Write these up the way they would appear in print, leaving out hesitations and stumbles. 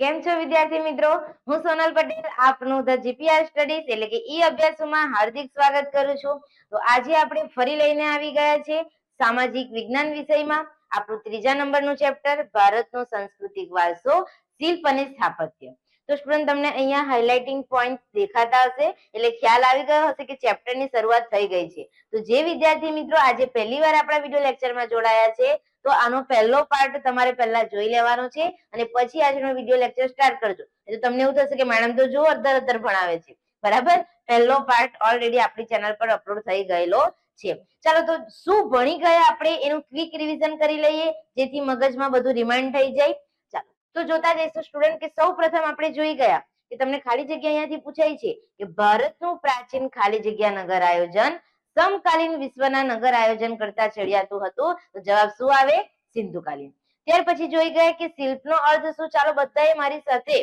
કેમ છો વિદ્યાર્થી મિત્રો? હું સોનલ પટેલ આપનું ધ જીપીઆર સ્ટડીઝ એટલે કે ઈ અભ્યાસમાં હાર્દિક સ્વાગત કરું છું. તો આજે આપણે ફરી લઈને આવી ગયા છે સામાજિક વિજ્ઞાન વિષયમાં આપણું 3જા નંબરનું ચેપ્ટર ભારતનો સાંસ્કૃતિક વારસો, શિલ્પ અને સ્થાપત્ય. તો સ્ટુડન્ટ તમને અહીંયા હાઇલાઇટિંગ પોઈન્ટ દેખાતા હશે એટલે ખ્યાલ આવી ગયો હશે કે ચેપ્ટરની શરૂઆત થઈ ગઈ છે. તો જે વિદ્યાર્થી મિત્રો આજે પહેલી વાર આપણા વિડિયો લેક્ચરમાં જોડાયા છે તો આનો પહેલો પાર્ટ તમારે પહેલા જોઈ લેવાનો છે અને પછી આજનો વિડિયો લેક્ચર સ્ટાર્ટ કરજો. એટલે તમને એવું થશે કે મેડમ તો જો અધર ભણાવે છે, બરાબર? પહેલો પાર્ટ ઓલરેડી આપણી ચેનલ પર અપલોડ થઈ ગયેલો છે. ચાલો તો શું ભણી ગયા આપણે એનું ક્વિક રિવિઝન કરી લઈએ જેથી મગજમાં બધું રિમાઇન્ડ થઈ જાય. ચાલો તો જોતા જઈશું સ્ટુડન્ટ કે સૌ પ્રથમ આપણે જોઈ ગયા કે તમને ખાલી જગ્યા અહીંયાથી પૂછાય છે કે ભારતનું પ્રાચીન ખાલી જગ્યા નગર આયોજન સમકાલીન વિશ્વના નગર આયોજન કરતા ચડિયાતું હતું. તો જવાબ શું આવે? સિંધુકાલીન. ત્યાર પછી જોઈ ગયા કે શિલ્પનો અર્થ શું? ચાલો બધાએ મારી સાથે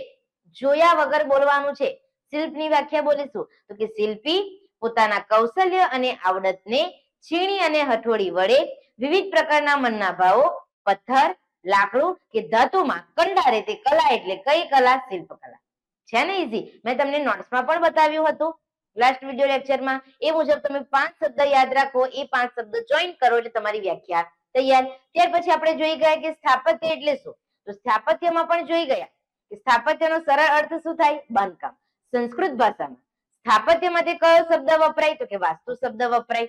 જોયા વગર બોલવાનું છે. શિલ્પની વ્યાખ્યા બોલીશું તો કે શિલ્પી પોતાના કૌશલ્ય અને આવડતને છીણી અને હથોડી વડે વિવિધ પ્રકારના મનના ભાવો પથ્થર, લાકડું કે ધાતુમાં કંડારે તે કલા એટલે કઈ કલા? શિલ્પકલા. છે ને ઈઝી? મેં તમને નોટ્સમાં પણ બતાવ્યું હતું લાસ્ટ વિડિયો લેક્ચરમાં. એ મુજબ તમે 5 શબ્દ યાદ રાખો, એ 5 શબ્દ જોઈન કરો એટલે તમારી વ્યાખ્યા તૈયાર. ત્યાર પછી આપણે જોઈ ગયા કે સ્થાપત્ય એટલે શું? તો સ્થાપત્યમાં પણ જોઈ ગયા કે સ્થાપત્યનો સરળ અર્થ શું થાય? બાંધકામ. સંસ્કૃત ભાષામાં સ્થાપત્ય માટે કયો શબ્દ વપરાય? તો કે વાસ્તુ શબ્દ વપરાય.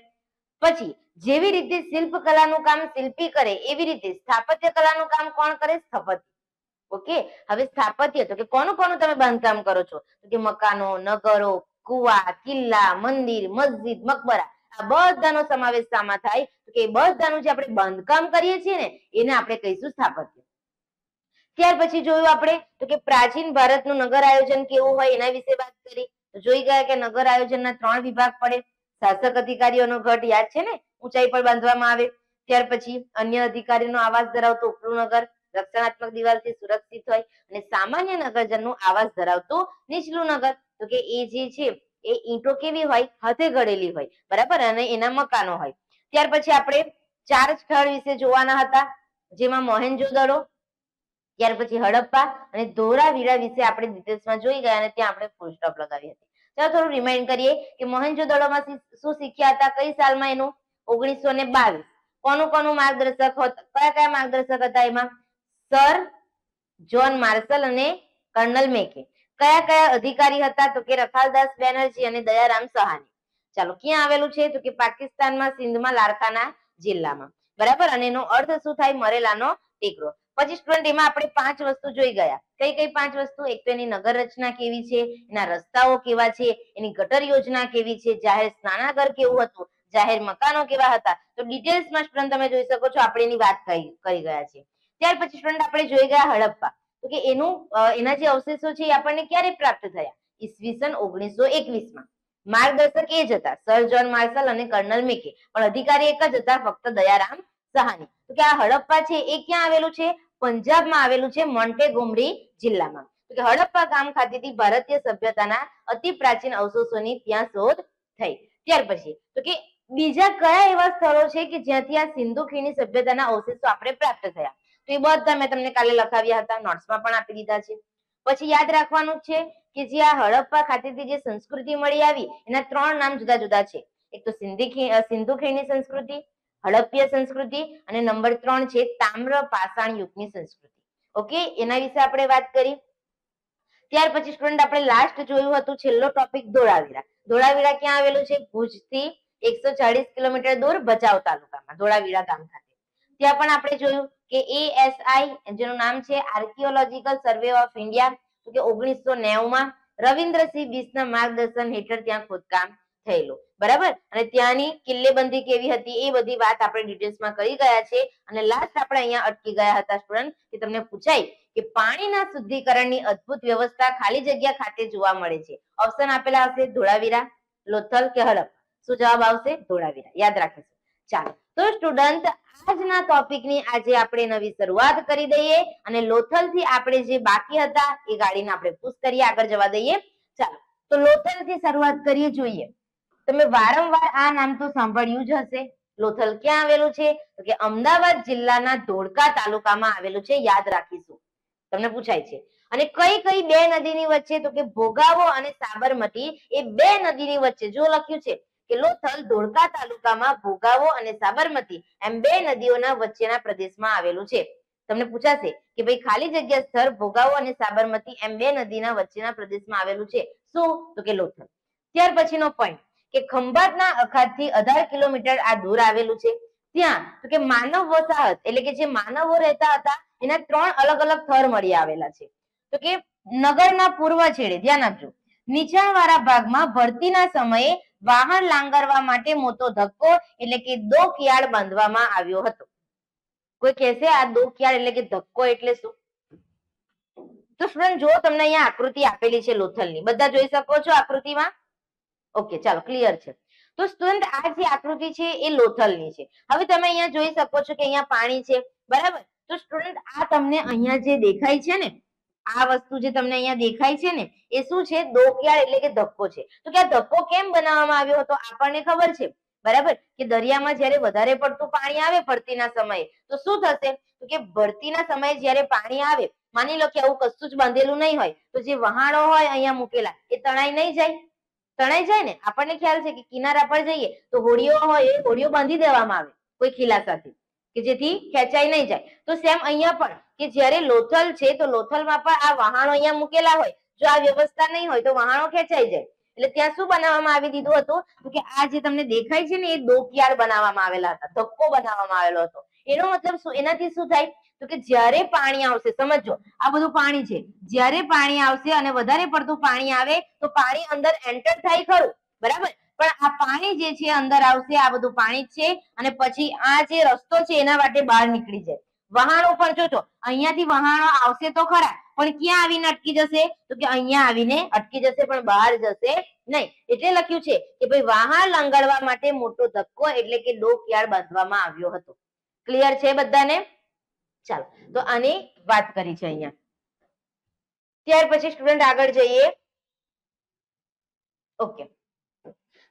પછી જેવી રીતે શિલ્પકલાનું કામ શિલ્પી કરે એવી રીતે સ્થાપત્ય કલાનું કામ કોણ કરે? સ્થપતિ. ઓકે, હવે સ્થાપત્ય તો કે કોનું કોનું તમે બાંધકામ કરો છો? તો કે મકાનો, નગરો, કુવા, કિલ્લા, મંદિર, મસ્જિદ, મકબરા, આ બધાનો સમાવેશ શામાં થાય? તો કે બધાનું જે આપણે બાંધકામ કરીએ છીએ ને એને આપણે કહીશું સ્થાપત્ય. ત્યાર પછી જોયું આપણે તો કે પ્રાચીન ભારતનું નગર આયોજન કેવું હોય એના વિશે વાત કરી. તો જોઈ ગયા કે નગર આયોજનના 3 વિભાગ પડે. શાસક અધિકારીઓનો ગઢ યાદ છે ને, ઊંચાઈ પર બાંધવામાં આવે. ત્યાર પછી અન્ય અધિકારીનો આવાસ ધરાવતું ઉપલું નગર રક્ષણાત્મક દિવાલથી સુરક્ષિત હોય અને સામાન્ય નગરજનનું આવાસ ધરાવતું નીચલું નગર. તો કે એ જે છે એ ઈંટો કેવી હોય? હાથે ઘડેલી હોય, બરાબર, અને એના મકાનો હોય. ત્યાર પછી આપણે 4 સ્થળ વિશે જોવાના હતા જેમાં મોહેન્જો-દડો, ત્યાર પછી હડપ્પા અને ધોળાવીરા વિશે આપણે ડિટેલ્સમાં જોઈ ગયા અને ત્યાં આપણે ફૂલ સ્ટોપ લગાવી હતી. ચાલો થોડું રિમાઇન્ડ કરીએ કે મોહેન્જો-દડોમાં શું શીખ્યા હતા? કઈ સાલમાં એનું? 1922. કોનું કોનું માર્ગદર્શક હતા? કયા માર્ગદર્શક હતા એમાં? સર જ્હોન માર્શલ અને કર્નલ મેકે. કયા અધિકારી હતા? તો કે રખાલદાસ બેનર્જી અને દયારામ સહાની. ચાલો ક્યાં આવેલું છે? તો કે પાકિસ્તાનમાં સિંધમાં લારકાના જિલ્લામાં, બરાબર, અને એનો અર્થ શું થાય? મરેલાનો ટેકરો. પછી સ્ટુડન્ટ એમાં આપણે 5 વસ્તુ જોઈ ગયા. કઈ 5 વસ્તુ? એક તો એની નગર રચના કેવી છે, એના રસ્તાઓ કેવા છે, એની ગટર યોજના કેવી છે, જાહેર સ્નાનાગર કેવું હતું, જાહેર મકાનો કેવા હતા. તો ડિટેલ્સમાં સ્ટુડન્ટ તમે જોઈ શકો છો આપણે એની વાત કરી ગયા છે. ત્યાર પછી સ્ટુડન્ટ આપણે જોઈ ગયા હડપ્પા. તો કે એના જે અવશેષો છે એ આપણને ક્યારે પ્રાપ્ત થયા? ઈસવીસન 1921માં. માર્ગદર્શક એ જ હતા સર જ્હોન માર્શલ અને કર્નલ મેકે, પણ અધિકારી એક જ હતા, ફક્ત દયારામ સહાની. તો કે આ હડપ્પા છે એ ક્યાં આવેલું છે? પંજાબમાં આવેલું છે, મોન્ટેગોમરી જિલ્લામાં. તો કે હડપ્પા ગામ ખાતેથી ભારતીય સભ્યતાના અતિ પ્રાચીન અવશેષોની ત્યાં શોધ થઈ. ત્યાર પછી તો કે બીજા કયા એવા સ્થળો છે કે જ્યાંથી આ સિંધુ ખીણની સભ્યતાના અવશેષો આપણે પ્રાપ્ત થયા? તો એ બધા મેં તમને કાલે લખાવ્યા હતા, નોટ્સમાં પણ આપી દીધા છે. પછી યાદ રાખવાનું છે કે જે આ હડપ્પા ખાતેથી જે સંસ્કૃતિ મળી આવી એના 3 નામ જુદા જુદા છે. એક તો સિંધુ ખીણની સંસ્કૃતિ, હડપ્પીય સંસ્કૃતિ અને નંબર 3 છે તામ્ર પાષાણ યુગની સંસ્કૃતિ. ઓકે, એના વિશે આપણે વાત કરી. ત્યાર પછી સ્ટુડન્ટ આપણે લાસ્ટ જોયું હતું છેલ્લો ટોપિક ધોળાવીરા. ધોળાવીરા ક્યાં આવેલું છે? ભુજથી 140 કિલોમીટર દૂર ભચાઉ તાલુકામાં ધોળાવીરા ગામ ખાતે. ત્યાં પણ આપણે જોયું કે ASI જેનું નામ છે આર્કિયોલોજીકલ સર્વે ઓફ ઇન્ડિયા, તો કે 1990માં રવિન્દ્રસિંહ બિસ્ટના માર્ગદર્શન હેઠળ ત્યાં ખોદકામ થયેલું, બરાબર. અને ત્યાંની કિલ્લેબંધી કેવી હતી એ બધી વાત આપણે ડિટેલ્સમાં કરી ગયા છે. અને લાસ્ટ આપણે અહીંયા અટકી ગયા હતા સ્ટુડન્ટ કે તમને પૂછાય કે પાણીના શુદ્ધિકરણની અદ્ભુત વ્યવસ્થા ખાલી જગ્યા ખાતે જોવા મળે છે. ઓપ્શન આપેલા હશે ધોળાવીરા, લોથલ કે હડપ્પા. શું જવાબ આવશે? ધોળાવીરા. યાદ રાખીશું. ચાલો તો સ્ટુડન્ટ આજના ટોપિકની આજે આપણે નવી શરૂઆત કરી દઈએ અને લોથલથી આપણે જે બાકી હતા એ ગાડીને આપણે પુશ કરીએ, આગળ જવા દઈએ. ચાલો તો લોથલથી શરૂઆત કરીએ. જોઈએ તમે વારંવાર આ નામ તો સાંભળ્યું જ હશે. લોથલ ક્યાં આવેલું છે? તો કે અમદાવાદ જિલ્લાના ધોળકા તાલુકામાં આવેલું છે. યાદ રાખીશું, તમને પૂછાય છે. અને કઈ કઈ બે નદીની વચ્ચે? તો કે ભોગાવો અને સાબરમતી એ બે નદીની વચ્ચે. જો લખ્યું છે કે લોથલ ધોળકા તાલુકામાં ભોગાવો અને સાબરમતી એમ બે નદીઓના વચ્ચેના પ્રદેશમાં આવેલું છે. તમને પૂછાશે કે ભાઈ ખાલી જગ્યા સ્થળ ભોગાવો અને સાબરમતી એમ બે નદીના વચ્ચેના પ્રદેશમાં આવેલું છે શું? તો કે લોથલ. ત્યાર પછીનો પોઈન્ટ કે ખંભાતના અખાતથી 18 કિલોમીટર આ દૂર આવેલું છે. ત્યાં તો કે માનવ વસાહત એટલે કે જે માનવો રહેતા હતા એના 3 અલગ અલગ થર મળી આવેલા છે. તો કે નગરના પૂર્વ છેડે, ધ્યાન આપજો, નીચાણવાળા ભાગમાં ભરતીના સમયે વાહન લાંગરવા માટે મોટો ધક્કો એટલે કે ડોકયાર્ડ બાંધવામાં આવ્યો હતો. કોઈ કહેશે આ ડોકયાર્ડ એટલે કે ધક્કો એટલે શું? તો સ્ટુડન્ટ જો તમને અહીંયા આકૃતિ આપેલી છે લોથલની, બધા જોઈ શકો છો આકૃતિમાં? ઓકે, ચાલો ક્લિયર છે. તો સ્ટુડન્ટ આ જે આકૃતિ છે એ લોથલની છે. હવે તમે અહીંયા જોઈ શકો છો કે અહીંયા પાણી છે, બરાબર? તો સ્ટુડન્ટ આ તમને અહીંયા જે દેખાય છે ને, આ વસ્તુ જે તમને અહીંયા દેખાય છે ને એ શું છે? ડોકયાર્ડ એટલે કે ધક્કો છે. તો કે આ ધક્કો કેમ બનાવવામાં આવ્યો હતો આપણને ખબર છે, બરાબર? કે દરિયામાં જ્યારે વધારે પડતું પાણી આવે ભરતીના સમયે તો શું થશે? તો કે ભરતીના સમયે જ્યારે પાણી આવે, માની લો કે આવું કશું જ બાંધેલું નહીં હોય તો જે વહાણો હોય અહીંયા મૂકેલા એ તણાઈ નહીં જાય? તણાઈ જાય ને. આપણને ખ્યાલ છે કે કિનારા પર જઈએ તો હોડીઓ હોય એ હોડીઓ બાંધી દેવામાં આવે કોઈ ખીલાસાથી કે જેથી ખેંચાઈ નહીં જાય. તો સેમ અહીંયા પણ કે જ્યારે લોથલ છે તો લોથલમાં પણ આ વહાણો અહીંયા મૂકેલા હોય, જો આ વ્યવસ્થા નહીં હોય તો વહાણો ખેંચાઈ જાય. એટલે ત્યાં શું બનાવવામાં આવી દીધું હતું? તો કે આ જે તમને દેખાય છે ને એ ડોકયાર્ડ બનાવવામાં આવેલા હતા, ધક્કો બનાવવામાં આવેલો હતો. એનો મતલબ શું? એનાથી શું થાય? તો કે જ્યારે પાણી આવશે, સમજો આ બધું પાણી છે, જ્યારે પાણી આવશે અને વધારે પડતું પાણી આવે તો પાણી અંદર એન્ટર થાય ખરું, બરાબર? પણ આ પાણી જે છે અંદર આવશે, આ બધું પાણી જ છે અને પછી આ જે રસ્તો છે એના માટે બહાર નીકળી જાય. વહાણો પણ જોજો, અહીંયાથી વહાણો આવશે તો ખરા, પણ ક્યાં આવીને અટકી જશે? તો કે અહીંયા આવીને અટકી જશે, પણ બહાર જશે નહીં. એટલે લખ્યું છે કે ભાઈ વાહન લંગડવા માટે મોટો ધક્કો એટલે કે ડોકયાર્ડ બાંધવામાં આવ્યો હતો. ક્લિયર છે બધાને? ચાલો, તો આની વાત કરી છે અહીંયા. ત્યાર પછી સ્ટુડન્ટ આગળ જઈએ. ઓકે,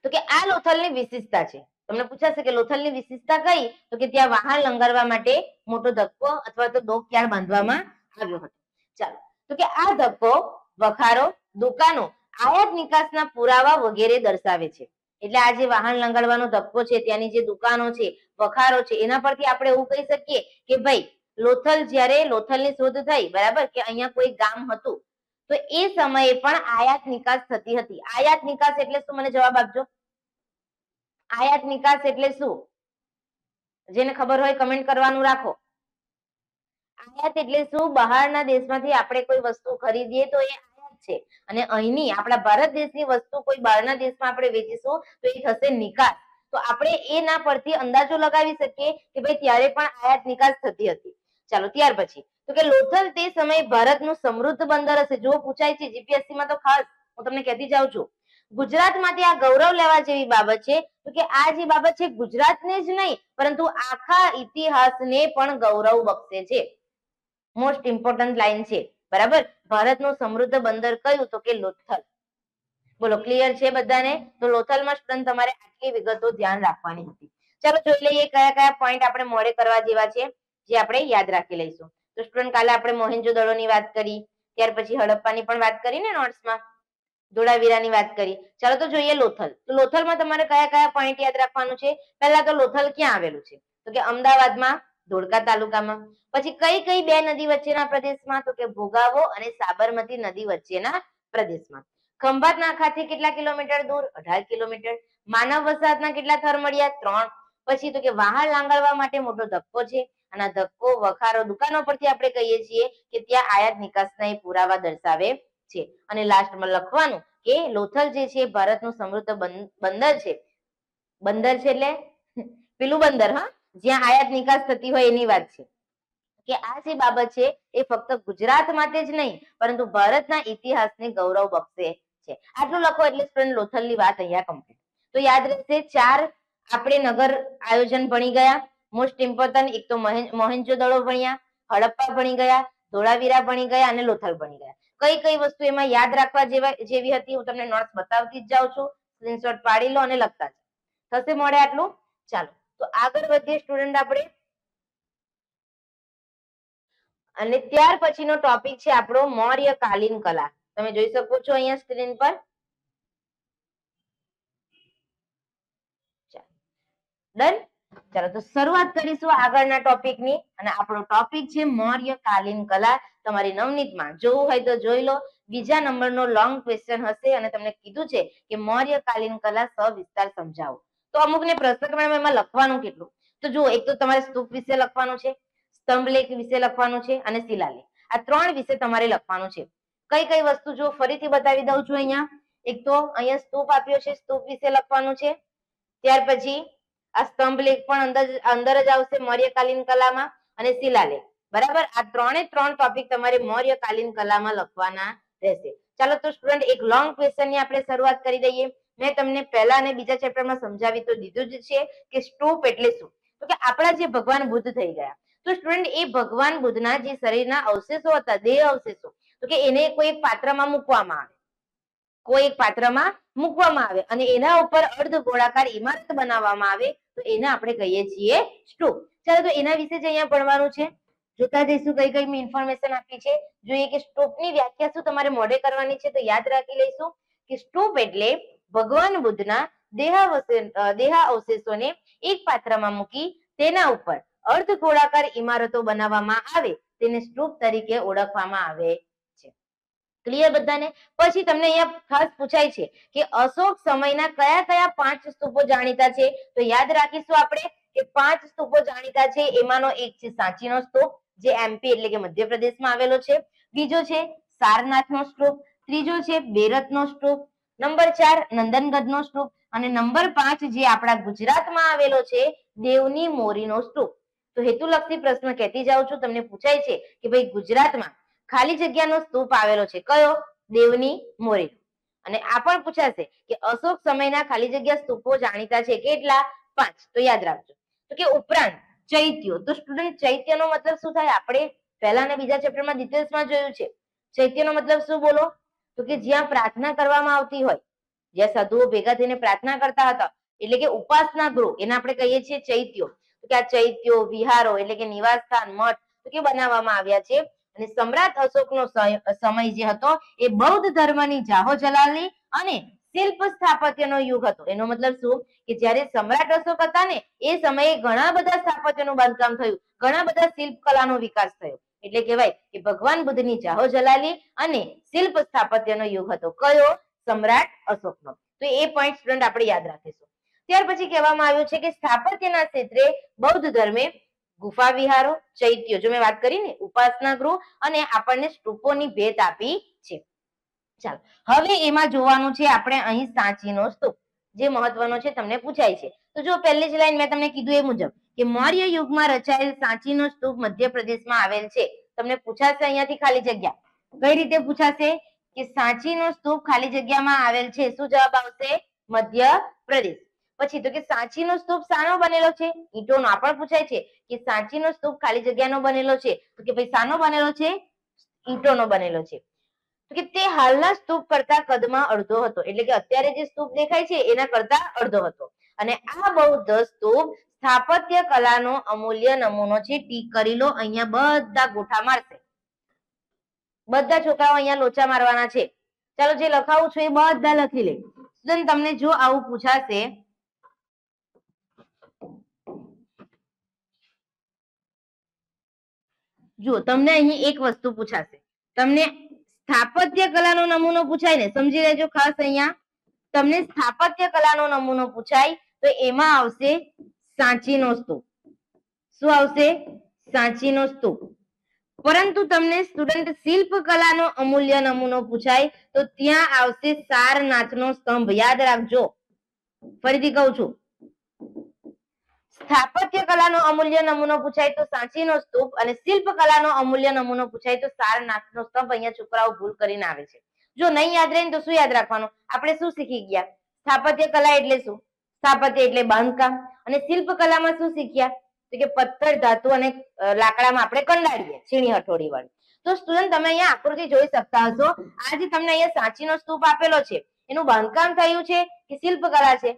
તો કે આ લોથલની વિશેષતા છે. તમને પૂછાશે કે લોથલની વિશેષતા કઈ? તો કે ત્યાં વાહન લંગરવા માટે મોટો ધક્કો અથવા તો ડોકયાર્ડ બાંધવામાં આવ્યો હતો. ચાલો, તો કે આ ધક્કો, વખારો, દુકાનો, આયાત નિકાસના પુરાવા વગેરે દર્શાવે છે. એટલે આ જે વાહન લંગડવાનો ધક્કો છે, ત્યાંની જે દુકાનો છે, વખારો છે, એના પરથી આપણે એવું કહી શકીએ કે ભાઈ લોથલ જ્યારે લોથલની શોધ થઈ, બરાબર, કે અહીંયા કોઈ ગામ હતું તો એ સમયે પણ આયાત નિકાસ થતી હતી. આયાત નિકાસ એટલે શું? મને જવાબ આપજો. આયાત નિકાસ એટલે શું? જેને ખબર હોય કમેન્ટ કરવાનું રાખો. આયાત એટલે શું? બહારના દેશમાંથી આપણે કોઈ વસ્તુ ખરીદીએ તો એ આયાત છે, અને અહીંની આપણા ભારત દેશની વસ્તુ કોઈ બહારના દેશમાં આપણે વેચીશું તો એ થશે નિકાસ. તો આપણે એના પરથી અંદાજો લગાવી શકીએ કે ભાઈ ત્યારે પણ આયાત નિકાસ થતી હતી. ચાલો, ત્યાર પછી તો કે લોથલ તે સમયે ભારતનું સમૃદ્ધ બંદર હશે. જો પૂછાય છે જીપીએસસી માં તો ખાસ હું તમને કહેતી જાઉં છું. ગુજરાત માટે આ ગૌરવ લેવા જેવી બાબત છે. તો કે આ જે બાબત છે ગુજરાતને જ નહીં પરંતુ આખા ઇતિહાસને પણ ગૌરવ બક્ષે છે. મોસ્ટ ઇમ્પોર્ટન્ટ લાઈન છે, બરાબર? ભારતનું સમૃદ્ધ બંદર કયું? તો કે લોથલ. બોલો, ક્લિયર છે બધાને? તો લોથલમાં સ્ટુડન્ટ તમારે આટલી વિગતો ધ્યાન રાખવાની હતી. ચાલો જોઈ લઈએ કયા કયા પોઈન્ટ આપણે મોડે કરવા જેવા છે જે આપણે યાદ રાખી લઈશું. તો સ્ટુડન્ટ કાલે આપણે મોહેન્જો-દડોની વાત કરી, ત્યાર પછી હડપ્પાની પણ વાત કરી ને નોટ્સમાં, ધોળાવીરાની વાત કરી. ચાલો તો જોઈએ લોથલ. તો લોથલમાં તમારે કયા કયા પોઈન્ટ યાદ રાખવાનું છે? પહેલા તો લોથલ ક્યાં આવેલું છે? તો કે અમદાવાદમાં, ધોળકા તાલુકામાં. પછી કઈ કઈ બે નદી વચ્ચેના પ્રદેશમાં? તો કે ભોગાવો અને સાબરમતી નદી વચ્ચેના પ્રદેશમાં. ખંભાતના અખાતથી કેટલા કિલોમીટર દૂર? 18 કિલોમીટર. માનવ વસાહતના કેટલા થર મળ્યા? 3. પછી તો કે વાહન લાંગળવા માટે મોટો ધક્કો છે, અને ધક્કો, વખારો, દુકાનો પરથી આપણે કહીએ છીએ કે ત્યાં આયાત નિકાસના એ પુરાવા દર્શાવે છે. અને લાસ્ટમાં લખવાનું કે લોથલ જે છે ભારતનું સમૃદ્ધ બંદર છે. બંદર છે એટલે પેલું બંદર, હા, જ્યાં આયાત નિકાસ થતી હોય એની વાત છે. કે આ જે બાબત છે એ ફક્ત ગુજરાત માટે જ નહીં પરંતુ ભારતના ઇતિહાસને ગૌરવ બક્ષે છે. આટલું લખો એટલે સ્ટુડન્ટ લોથલની વાત અહીંયા કમ્પ્લીટ. તો યાદ રહેશે 4 આપણે નગર આયોજન ભણી ગયા. મોસ્ટ ઇમ્પોર્ટન્ટ એક તો મોહેન્જો-દડો ભણ્યા, હડપ્પા ભણી ગયા, ધોળાવીરા ભણી ગયા અને લોથલ ભણી ગયા. કઈ કઈ વસ્તુ એમાં યાદ રાખવા જેવી હતી હું તમને નોટ્સ બતાવતી જ જાઉં છું. સ્ક્રીનશોટ પાડી લો અને લખતા જાઓ. થશે મોડે આટલું? ચાલો તો આગળ વધીએ સ્ટુડન્ટ આપણે. અને ત્યાર પછીનો ટોપિક છે આપણો મૌર્યકાલીન કલા. તમે જોઈ શકો છો અહીંયા સ્ક્રીન પર. ડન. ચાલો તો શરૂઆત કરીશું આગળના ટોપિકની અને આપણો ટોપિક છે મૌર્યકાલીન કલા. તમારી નવનીતમાં જોવું હોય તો જોઈ લો. બીજા નંબરનો લોંગ ક્વેશ્ચન હશે અને તમને કીધું છે કે મૌર્યકાલીન કલા સવિસ્તાર સમજાવો. તો અમુકને પ્રશ્ન ક્રમમાં એમાં લખવાનું કેટલું? તો જુઓ, એક તો તમારે સ્તૂપ વિશે લખવાનું છે, સ્તંભલેખ વિશે લખવાનું છે અને શિલાલેખ. આ 3 વિશે તમારે લખવાનું છે. કઈ કઈ વસ્તુ જો ફરીથી બતાવી દઉં છું અહીંયા. એક તો અહીંયા સ્તૂપ આપ્યો છે, સ્તૂપ વિશે લખવાનું છે. ત્યાર પછી આ સ્તંભલેખ પણ અંદર જ આવશે મૌર્યકાલીન કલામાં અને શિલાલેખ. બરાબર, આ 3 ટોપિક તમારે મૌર્યકાલીન કલામાં લખવાના રહેશે. ચાલો તો સ્ટુડન્ટ એક લોંગ ક્વેશ્ચન ની આપણે શરૂઆત કરી દઈએ. મેં તમને પહેલા અને બીજા ચેપ્ટરમાં સમજાવી તો દીધું જ છે કે સ્તૂપ એટલે શું. તો કે આપણા જે ભગવાન બુદ્ધ થઈ ગયા, તો સ્ટુડન્ટ એ ભગવાન બુદ્ધના જે શરીરના અવશેષો હતા, દેહ અવશેષો, તો કે એને કોઈ એક પાત્રમાં મૂકવામાં આવે, કોઈ એક પાત્રમાં મૂકવામાં આવે અને એના ઉપર અર્ધ ગોળાકાર ઇમારત બનાવવામાં આવે, તો એને આપણે કહીએ છીએ સ્તૂપ. ચાલો તો એના વિશે જ અહીંયા ભણવાનું છે. જોતા જઈશું કઈ કઈ ઇન્ફોર્મેશન આપી છે. જોઈએ કે સ્તૂપની વ્યાખ્યા શું તમારે મોઢે કરવાની છે, તો યાદ રાખી લઈશું કે સ્તૂપ એટલે ભગવાન બુદ્ધના દેહ અવશેષોને એક પાત્રમાં મૂકી તેના ઉપર અર્ધ ગોળાકાર ઇમારતો બનાવવામાં આવે, તેને સ્તૂપ તરીકે ઓળખવામાં આવે છે. ક્લિયર બધાને? પછી તમને અહીંયા ખાસ પૂછાય છે કે અશોક સમયના કયા કયા 5 સ્તૂપો જાણીતા છે? તો યાદ રાખીશું આપણે કે 5 સ્તૂપો જાણીતા છે. એમાંનો એક છે સાંચીનો સ્તૂપ, જે એમપી એટલે કે મધ્યપ્રદેશમાં આવેલો છે. બીજો છે સારનાથનો સ્તૂપ. ત્રીજો છે બેરતનો સ્તૂપ. નંબર 4 નંદનગઢનો સ્તૂપ અને નંબર 5 જે આપણા ગુજરાતમાં આવેલો છે દેવની મોરીનો સ્તૂપ. તો હેતુલક્ષી પ્રશ્ન કહેતી જાઉં છું. તમને પૂછાય છે કે ભાઈ ગુજરાતમાં ખાલી જગ્યાનો સ્તૂપ આવેલો છે, કયો? દેવની મોરી. અને આ પણ પૂછાશે કે અશોક સમયના ખાલી જગ્યા સ્તૂપો જાણીતા છે કેટલા? 5. તો યાદ રાખજો. તો કે ઉપરાંત ચૈત્યો. તો સ્ટુડન્ટ ચૈત્યનો મતલબ શું થાય? આપણે પહેલા અને બીજા ચેપ્ટરમાં ડિટેલ્સમાં જોયું છે. ચૈત્યનો મતલબ શું બોલો? તો કે જ્યાં પ્રાર્થના કરવામાં આવતી હોય, જ્યાં સાધુઓ ભેગા થઈને પ્રાર્થના કરતા હતા, એટલે કે ઉપાસના ગૃહ, એને આપણે કહીએ છીએ ચૈત્યો. તો કે આ ચૈત્યો, વિહારો એટલે કે નિવાસ સ્થાન, મઠ તો કે બનાવવામાં આવ્યા છે. અને સમ્રાટ અશોકનો સમય જે હતો એ બૌદ્ધ ધર્મની જાહો જલાલી અને શિલ્પ સ્થાપત્યનો યુગ હતો. એનો મતલબ શું? કે જ્યારે સમ્રાટ અશોક હતા ને એ સમયે ઘણા બધા સ્થાપત્યનું બાંધકામ થયું, ઘણા બધા શિલ્પ કલાનો વિકાસ થયો. એટલે કહેવાય કે ભગવાન બુદ્ધની જાહો જલાલી અને શિલ્પ સ્થાપત્યનો યુગ હતો. કયો? સમ્રાટ અશોકનો. તો એ પોઈન્ટ સ્ટુડન્ટ આપણે યાદ રાખીશું. ત્યાર પછી કહેવામાં આવ્યું છે કે સ્થાપત્યના ક્ષેત્રે બૌદ્ધ ધર્મે ગુફા વિહારો, ચૈત્યો, જો મેં વાત કરી ને, ઉપાસના ગૃહ અને આપણને સ્તૂપોની ભેટ આપી છે. ચાલો હવે એમાં જોવાનું છે આપણે અહીં સાંચીનો સ્તૂપ, જે મહત્વનો છે, તમને પૂછાય છે. તો જો પહેલી જ લાઈન મેં તમને કીધું એ મુજબ કે મૌર્ય યુગમાં રચાયેલ સાંચીનો સ્તૂપ મધ્યપ્રદેશમાં આવેલ છે. તમને પૂછાશે અહીંયાથી ખાલી જગ્યા. કઈ રીતે પૂછાશે? કે સાંચીનો સ્તૂપ ખાલી જગ્યામાં આવેલ છે. શું જવાબ આવશે? મધ્યપ્રદેશ. પછી તો કે સાંચીનો સ્તૂપ શાનો બનેલો છે? ઈંટોનો. આ પણ પૂછાય છે કે સાંચીનો સ્તૂપ ખાલી જગ્યાનો બનેલો છે, તો કે ભાઈ શાનો બનેલો છે? ઈંટોનો બનેલો છે. તો કે તે હાલના સ્તૂપ કરતા કદમાં અડધો હતો. એટલે કે અત્યારે જે સ્તૂપ દેખાય છે એના કરતા અડધો હતો. અને આ બૌદ્ધ સ્તૂપ સ્થાપત્ય કલાનો અમૂલ્ય નમૂનો છે. ટીક કરી લો. અહીંયા બધા ગોઠા મારશે. બધા છોકરાઓ અહીંયા લોચા મારવાના છે. ચાલો જે લખાવું છું એ બધા લખી લે. તમને જો આવું પૂછાશે, જો તમને અહીં એક વસ્તુ પૂછાશે, તમને સ્થાપત્ય કલાનો નમૂનો પૂછાય ને, સમજી લેજો ખાસ. અહીંયા તમને સ્થાપત્ય કલાનો નમૂનો પૂછાય તો એમાં આવશે સાંચીનો સ્તૂપ. શું આવશે? સાંચીનો સ્તૂપ. પરંતુ તમને સ્ટુડન્ટ શિલ્પ કલાનો અમૂલ્ય નમૂનો પૂછાય તો ત્યાં આવશે સારનાથનો સ્તંભ. યાદ રાખજો, ફરીથી કહું છું, સ્થાપત્ય કલાનો અમૂલ્ય નમૂનો પૂછાય તો સાંચીનો સ્તૂપ અને શિલ્પ કલાનો અમૂલ્ય નમૂનો પૂછાય તો સારનાથનો સ્તંભ. અહીંયા છોકરાઓ ભૂલ કરીને આવે છે. જો નહીં યાદ રહે તો શું યાદ રાખવાનું? આપણે શું શીખી ગયા? સ્થાપત્ય કલા એટલે શું? સ્થાપત્ય એટલે બાંધકામ. અને શિલ્પ કલામાં શું શીખ્યા? તો કે પથ્થર, ધાતુ અને લાકડામાં આપણે કંડારીએ છીણી હથોડી વડે. તો સ્ટુડન્ટ તમે અહીંયા આકૃતિ જોઈ શકતા હશો. આ જે તમને અહીંયા સાંચીનો સ્તૂપ આપેલો છે એનું બાંધકામ થયું છે કે શિલ્પ કલા છે?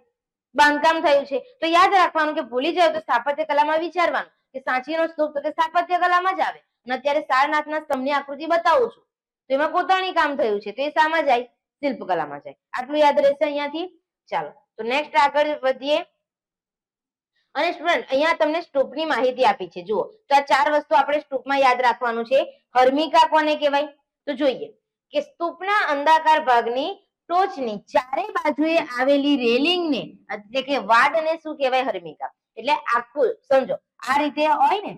બાંધકામ થયું છે. તો યાદ રાખવાનું કે ભૂલી જાવ તો સ્થાપત્ય કલામાં વિચારવાનું કે સાંચીનો સ્તૂપ તો કે સ્થાપત્ય કલામાં જ આવે અને અત્યારે સારનાથના સ્તંભની આકૃતિ બતાવું છું, તો એમાં કોતરણી કામ થયું છે, તો એ શામાં જાય? શિલ્પકલામાં જાય. આટલું યાદ રહેશે અહીંયાથી. ચાલો તો નેક્સ્ટ આગળ વધીએ. અને સ્ટુડન્ટ અહીંયા તમને સ્તૂપની માહિતી આપી છે. જુઓ તો આ 4 વસ્તુ આપણે સ્તૂપમાં યાદ રાખવાનું છે. હર્મિકા કોને કહેવાય? તો જોઈએ કે સ્તૂપના અંડાકાર ભાગની ટોચની ચારે બાજુએ આવેલી રેલિંગને એટલે કે વાડને શું કહેવાય? હર્મિકા. એટલે આખું સમજો, આ રીતે હોય ને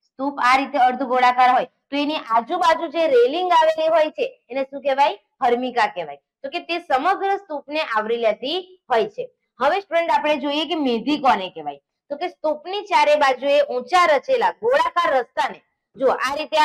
સ્તૂપ, આ રીતે અર્ધ ગોળાકાર હોય, તો એની આજુબાજુ જે રેલિંગ આવેલી હોય છે એને શું કહેવાય? હર્મિકા કહેવાય. તો કે તે સમગ્ર સ્તૂપને આવરી લેતી હોય છે. હવે સ્ટુડન્ટ આપણે જોઈએ કે મેધી કોને કહેવાય? તો કે સ્તૂપની ચારે બાજુએ ઊંચા રચેલા ગોળાકાર રસ્તાને, જો આ રીતે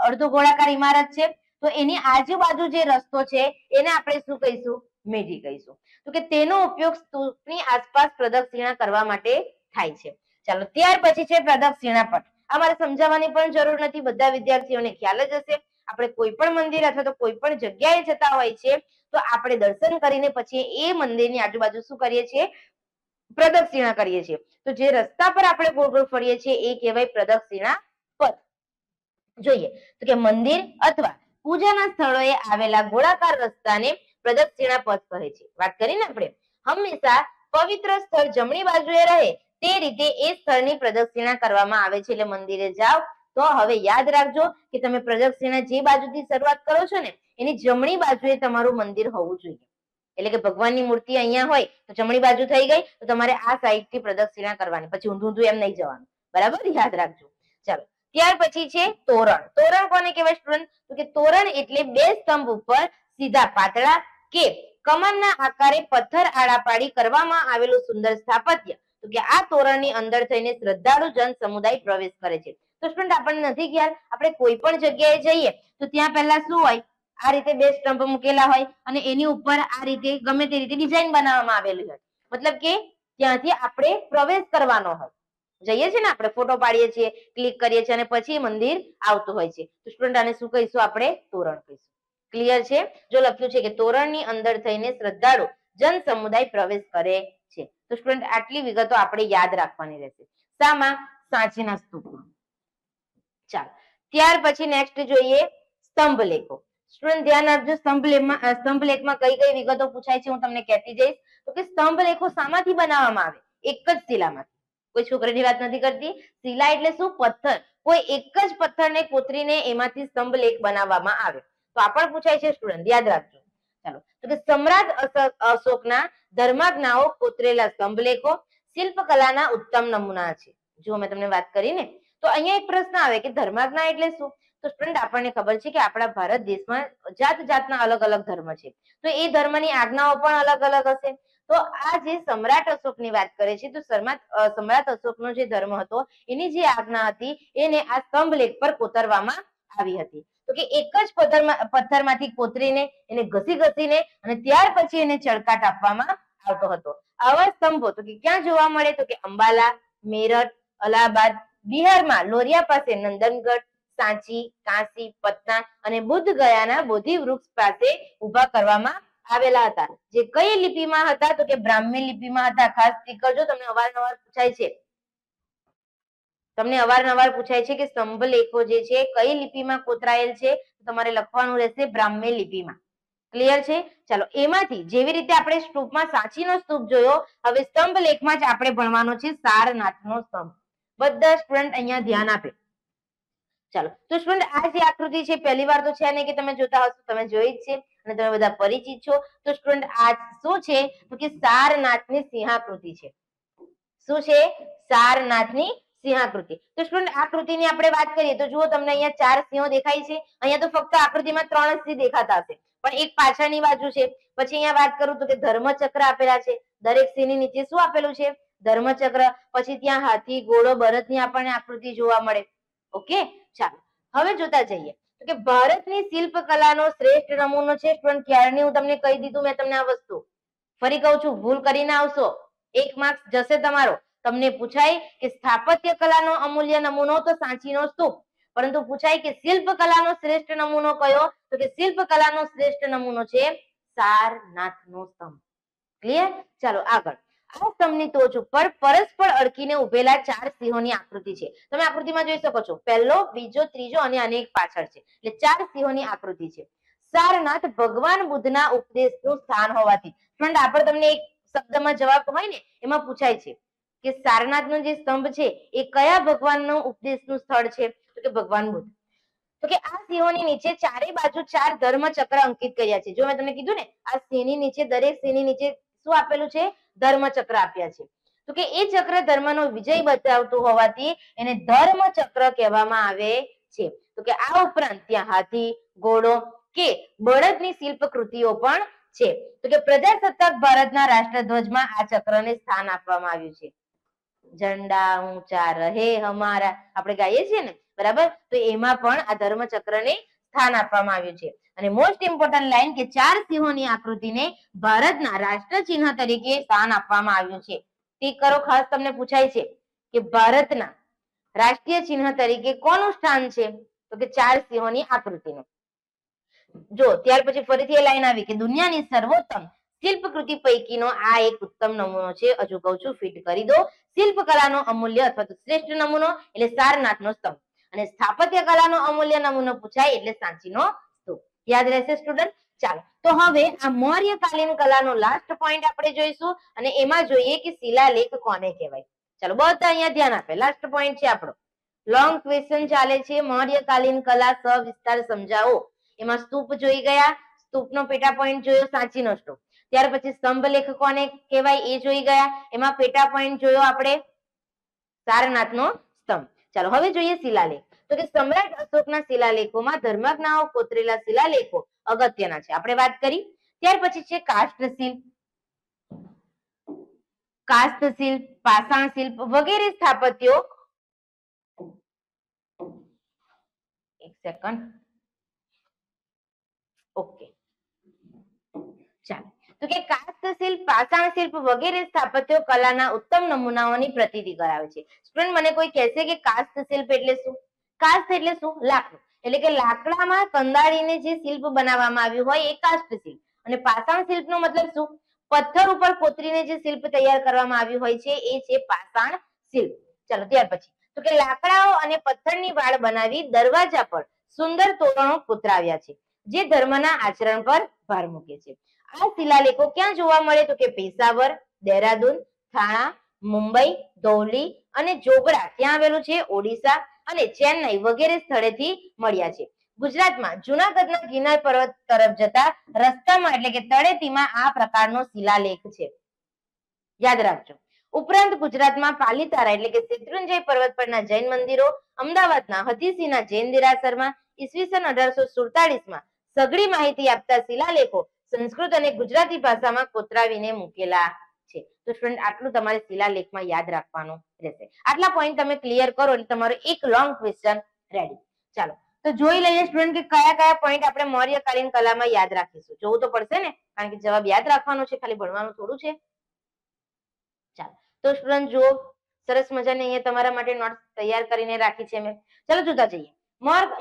અર્ધ ગોળાકાર ઇમારત છે, તો એની આજુબાજુ જે રસ્તો છે એને આપણે શું કહીશું? મેઢી કહીશું. તો કે તેનો ઉપયોગ સ્તૂપની આસપાસ પ્રદક્ષિણા કરવા માટે થાય છે. ચાલો ત્યાર પછી છે પ્રદક્ષિણા પથ. અમારે સમજાવવાની પણ જરૂર નથી, બધા વિદ્યાર્થીઓને ખ્યાલ જ હશે. આપણે કોઈ પણ મંદિર અથવા તો કોઈ પણ જગ્યાએ જતા હોય છે તો આપણે દર્શન કરીને પછી એ મંદિરની આજુબાજુ શું કરીએ છીએ? પ્રદક્ષિણા કરીએ છીએ. તો જે રસ્તા પર આપણે ગોળ ગોળ ફરીએ છીએ એ કહેવાય પ્રદક્ષિણા પથ. જોઈએ તો કે મંદિર અથવા પૂજાના સ્થળોએ આવેલા ગોળાકાર રસ્તાને પ્રદક્ષિણા પથ કહે છે. વાત કરીને આપણે હંમેશા પવિત્ર સ્થળ જમણી બાજુએ રહે તે રીતે એ સ્થળની પ્રદક્ષિણા કરવામાં આવે છે. એટલે મંદિરે જાઓ તો હવે યાદ રાખજો કે તમે પ્રદક્ષિણા જે બાજુથી શરૂઆત કરો છો ને એની જમણી બાજુએ તમારું મંદિર હોવું જોઈએ. એટલે કે ભગવાનની મૂર્તિ અહીંયા હોય તો જમણી બાજુ થઈ ગઈ, તો તમારે આ સાઈડ થી પ્રદક્ષિણા કરવાની, પછી ઊંધું ઊંધું એમ નહીં જવાનું. બરાબર, યાદ રાખજો. ચાલો ત્યાર પછી છે તોરણ. તોરણ કોને કહેવાય સ્ટુડન્ટ? તો કે તોરણ એટલે બે સ્તંભ ઉપર સીધા પાતળા કે કમરના આકારે પથ્થર આડા પાડી કરવામાં આવેલું સુંદર સ્થાપત્ય. તો કે આ તોરણની અંદર થઈને શ્રદ્ધાળુ જન સમુદાય પ્રવેશ કરે છે. તો સ્ટુડન્ટ આપણને નથી ખ્યાલ, આપણે કોઈ પણ જગ્યાએ જઈએ તો ત્યાં પહેલા શું હોય? આ રીતે બે સ્તંભ મૂકેલા હોય અને એની ઉપર આ રીતે ગમે તે રીતે ડિઝાઇન બનાવવામાં આવેલી હોય. મતલબ કે ત્યાંથી આપણે પ્રવેશ કરવાનો હોય. જઈએ છીએ ને આપણે, ફોટો પાડીએ છીએ, ક્લિક કરીએ છીએ અને પછી મંદિર આવતું હોય છે. તો સ્ટુડન્ટ આને શું કહીશું? આપણે તોરણ કહીશું. ક્લિયર છે? જો લખ્યું છે કે તોરણની અંદર થઈને શ્રદ્ધાળુ જન સમુદાય પ્રવેશ કરે છે. તો સ્ટુડન્ટ આટલી વિગતો આપણે યાદ રાખવાની રહેશે. શામાં? સાંચીના સ્તૂપમાં. ચાલો ત્યાર પછી નેક્સ્ટ જોઈએ સ્તંભલેખો. સ્ટુડન્ટ ધ્યાન આપજો, સ્તંભલેખમાં કઈ કઈ વિગતો પૂછાય છે હું તમને કહેતી જઈશ. તો કે સ્તંભલેખો શામાંથી બનાવવામાં આવે? એક જ શિલામાંથી. કોઈ છોકરીની વાત નથી કરતી. શિલા એટલે શું? પથ્થર. કોઈ એક જ પથ્થરને કોતરીને એમાંથી સ્તંભલેખ બનાવવામાં આવે. તો આ પણ પૂછાય છે સ્ટુડન્ટ, યાદ રાખજો. ચાલો તો કે સમ્રાટ અશોકના ધર્માજ્ઞાઓ કોતરેલા સ્તંભલેખો શિલ્પકલાના ઉત્તમ નમૂના છે. જો મેં તમને વાત કરી ને, તો અહીંયા એક પ્રશ્ન આવે કે ધર્માજ્ઞા એટલે શું? તો સ્ટુડન્ટ આપણને ખબર છે કે આપણા ભારત દેશમાં જાત જાતના અલગ અલગ ધર્મ છે, તો એ ધર્મની આજ્ઞાઓ પણ અલગ અલગ હશે. તો આ જે સમ્રાટ અશોકની વાત કરે છે, તો સમ્રાટ અશોકનો જે ધર્મ હતો એની જે આજ્ઞા હતી એને આ સ્તંભલેખ પર કોતરવામાં આવી હતી. તો કે એક જ પથ્થરમાંથી કોતરીને એને ઘસી ઘસીને અને ત્યાર પછી એને ચળકાટ આપવામાં આવતો હતો. આવા સ્તંભો તો કે ક્યાં જોવા મળે? તો કે અંબાલા, મેરઠ, અલ્હાબાદ, બિહારમાં લોરિયા પાસે નંદનગઢ, સાંચી, કાશી, પટના અને બુદ્ધ ગયાના બોધિ વૃક્ષ પાસે ઉભા કરવામાં આવેલા હતા. જે કઈ લિપિમાં હતા? તો કે બ્રાહ્મી લિપિમાં હતા. ખાસ ટીક કરજો, તમને અવારનવાર પૂછાય છે. તમને અવારનવાર પૂછાય છે કે સ્તંભલેખો જે છે કઈ લિપિમાં કોતરાયેલ છે? તમારે લખવાનું રહેશે બ્રાહ્મી લિપિમાં. ક્લિયર છે? ચાલો એમાંથી જેવી રીતે આપણે સ્તૂપમાં સાંચીનો સ્તૂપ જોયો, હવે સ્તંભલેખમાં જ આપણે ભણવાનો છે સારનાથનો સ્તંભ. બધા સ્ટુડન્ટ અહીંયા ધ્યાન આપે. ચાલો તો સ્ટુડન્ટ આ જે આકૃતિ છે પહેલી વાર તો છે નહીં કે તમે જોતા હશો, તમે જોઈ જ છે અને તમે બધા પરિચિત છો. તો સ્ટુડન્ટ આ શું છે? તો કે સારનાથની સિંહાકૃતિ છે. શું છે? સારનાથની સિંહાકૃતિ. તો સ્ટુડન્ટ આકૃતિની આપણે વાત કરીએ તો જુઓ તમને અહીંયા 4 સિંહો દેખાય છે. અહીંયા તો ફક્ત આકૃતિમાં 3 જ સિંહ દેખાતા હશે, પણ એક પાછળની બાજુ છે. પછી અહીંયા વાત કરું તો કે ધર્મચક્ર આપેલા છે. દરેક સિંહની નીચે શું આપેલું છે? ધર્મચક્ર. પછી ત્યાં હાથી, ઘોડો, બળદની આપણને આકૃતિ જોવા મળે. ઓકે, ચાલો હવે જોતા જઈએ. તો કે ભારતની શિલ્પકલાનો શ્રેષ્ઠ નમૂનો છે સ્ટુડન્ટ. ક્યારની હું તમને કહી દીધું મેં તમને આ વસ્તુ. ફરી કહું છું, ભૂલ કરીને આવશો 1 માર્ક્સ જશે તમારો. તમને પૂછાય કે સ્થાપત્ય કલાનો અમૂલ્ય નમૂનો તો સાંચીનો સ્તૂપ, પરંતુ પૂછાય કે શિલ્પકલાનો શ્રેષ્ઠ નમૂનો કયો? તો કે શિલ્પકલાનો શ્રેષ્ઠ નમૂનો છે સારનાથનો સ્તંભ. ક્લિયર? ચાલો આગળ. આ સ્તંભની ટોચ ઉપર પરસ્પર અડકીને ઉભેલા 4 સિંહોની આકૃતિ છે. તમે આકૃતિમાં જોઈ શકો છો, પહેલો, બીજો, ત્રીજો અને આની એક પાછળ છે, એટલે 4 સિંહોની આકૃતિ છે. સારનાથ ભગવાન બુદ્ધના ઉપદેશનું સ્થાન હોવાથી, ફ્રેન્ડ આપણે તમને એક શબ્દમાં જવાબ હોય ને એમાં પૂછાય છે કે સારનાથનો જે સ્તંભ છે એ કયા ભગવાનનો ઉપદેશનું સ્થળ છે, તો કે ભગવાન બુદ્ધ. તો કે આ સિંહોની નીચે ચારે બાજુ 4 ધર્મચક્ર અંકિત કર્યા છે. જો મેં તમને કીધું ને, આ સિંહની નીચે, દરેક સિંહની નીચે શું આપેલું છે? ધર્મચક્ર આપ્યા છે. તો કે એ ચક્ર ધર્મનો વિજય બતાવતું હોવાથી એને ધર્મચક્ર કહેવામાં આવે છે. તો કે આ ઉપરાંત ત્યાં હાથી, ઘોડો કે બળદની શિલ્પ કૃતિઓ પણ છે. તો કે પ્રજાસત્તાક ભારતના રાષ્ટ્રધ્વજમાં આ ચક્રને સ્થાન આપવામાં આવ્યું છે. ઝંડા ઊંચા રહે હમારા આપણે ગાઈએ છીએ ને, બરાબર? તો એમાં પણ આ ધર્મચક્રને સ્થાન આપવામાં આવ્યું છે. અને મોસ્ટ ઇમ્પોર્ટન્ટ લાઈન કે 4 સિંહોની આકૃતિને ભારતના રાષ્ટ્ર ચિહ્ન તરીકે સ્થાન આપવામાં આવ્યું છે. ટીક કરો, ખાસ તમને પૂછાય છે કે ભારતના રાષ્ટ્રીય ચિહ્ન તરીકે કોનું સ્થાન છે? તો કે 4 સિંહોની આકૃતિનું. જો ત્યાર પછી ફરીથી એ લાઈન આવી કે દુનિયાની સર્વોત્તમ શિલ્પકૃતિ પૈકીનો આ એક ઉત્તમ નમૂનો છે. હજુ કહું છું, ફિટ કરી દો. શિલ્પકલાનો અમૂલ્ય અથવા તો શ્રેષ્ઠ નમૂનો એટલે સારનાથનો સ્તંભ, અને સ્થાપત્ય કલાનો અમૂલ્ય નમૂનો પૂછાય એટલે સાંચીનો સ્તૂપ. યાદ રહેશે સ્ટુડન્ટ? ચાલો, તો હવે આ મૌર્યકાલીન કલાનો લાસ્ટ પોઈન્ટ આપણે જોઈશું, અને એમાં જોઈએ કે શિલાલેખ કોને કહેવાય. ચાલો બધા અહીંયા ધ્યાન આપે, લાસ્ટ પોઈન્ટ છે આપણો. લોંગ ક્વેશ્ચન ચાલે છે. મૌર્યકાલીન કલા સવિસ્તાર સમજાવો. એમાં સ્તૂપ જોઈ ગયા, સ્તૂપનો પેટા પોઈન્ટ જોયો, સાંચીનો સ્તૂપ. ત્યાર પછી સ્તંભલેખ કોને કહેવાય એ જોઈ ગયા, એમાં પેટા પોઈન્ટ જોયો આપણે સારનાથનો સ્તંભ. ચાલો હવે જોઈએ શિલાલેખ. તો કે સમ્રાટ અશોકના શિલાલેખોમાં ધર્મજ્ઞાઓ કોતરેલા શિલાલેખો અગત્યના છે, આપણે વાત કરી. ત્યાર પછી છે કાષ્ઠશિલ્પ, કાસ્તશિલ્પ, પાષાણ શિલ્પ વગેરે સ્થાપત્યો. એક સેકન્ડ, ઓકે, ચાલો. તો કે કાસ્તશિલ્પ, પાષાણ શિલ્પ વગેરે સ્થાપત્યો કલાના ઉત્તમ નમૂનાઓની પ્રતીતિ કરાવે છે. સ્ટુડન્ટ મને કોઈ કહેશે કે કાસ્તશિલ્પ એટલે શું? કાસ્ત એટલે શું? લાકડું. એટલે કે લાકડામાં કંદાળીને જે શિલ્પ બનાવવામાં આવ્યું હોય એ કાસ્તશિલ્પ. અને પાષાણ શિલ્પનો મતલબ શું? પથ્થર ઉપર કોતરીને જે શિલ્પ તૈયાર કરવામાં આવ્યું હોય છે એ છે પાષાણ શિલ્પ. ચાલો ત્યાર પછી તો કે લાકડાઓ અને પથ્થરની વાડ બનાવી દરવાજા પર સુંદર તોરણો કોતરાવ્યા છે, જે ધર્મના આચરણ પર ભાર મૂકે છે. આ શિલાલેખો ક્યાં જોવા મળે? તો કે પેશાવર, દહેરાદૂન, થાણા, મુંબઈ, ધૌલી અને જોગડા ક્યાં આવેલું છે? ઓડિશા અને ચેન્નઈ વગેરે સ્થળેથી મળ્યા છે. ગુજરાતમાં જુનાગઢના ગિરનાર પર્વત તરફ જતા રસ્તામાં એટલે કે તળેટીમાં આ પ્રકારનો શિલાલેખ છે, યાદ રાખજો. ઉપરાંત ગુજરાતમાં પાલીતારા એટલે કે શેત્રુંજય પર્વત પરના જૈન મંદિરો, અમદાવાદના હથીસિંહના જૈન દેરાસરમાં ઈસવીસન 1847માં સઘળી માહિતી આપતા શિલાલેખો સંસ્કૃત અને ગુજરાતી ભાષામાં કોતરાવીને મૂકેલા છે. તો સ્ટુડન્ટ આટલું તમારે શિલાલેખમાં યાદ રાખવાનું રહેશે. આટલા પોઈન્ટ તમે ક્લિયર કરો એટલે તમારો એક લોંગ ક્વેશ્ચન રેડી. ચાલો તો જોઈ લઈએ સ્ટુડન્ટ કે કયા કયા પોઈન્ટ આપણે મૌર્યકાલીન કલામાં યાદ રાખીશું. જોવું તો પડશે ને, કારણ કે જવાબ યાદ રાખવાનો છે, ખાલી ભણવાનું થોડું છે. ચાલો તો સ્ટુડન્ટ જુઓ, સરસ મજાની અહીંયા તમારા માટે નોટ્સ તૈયાર કરીને રાખી છે મેં. ચાલો જોતા જઈએ.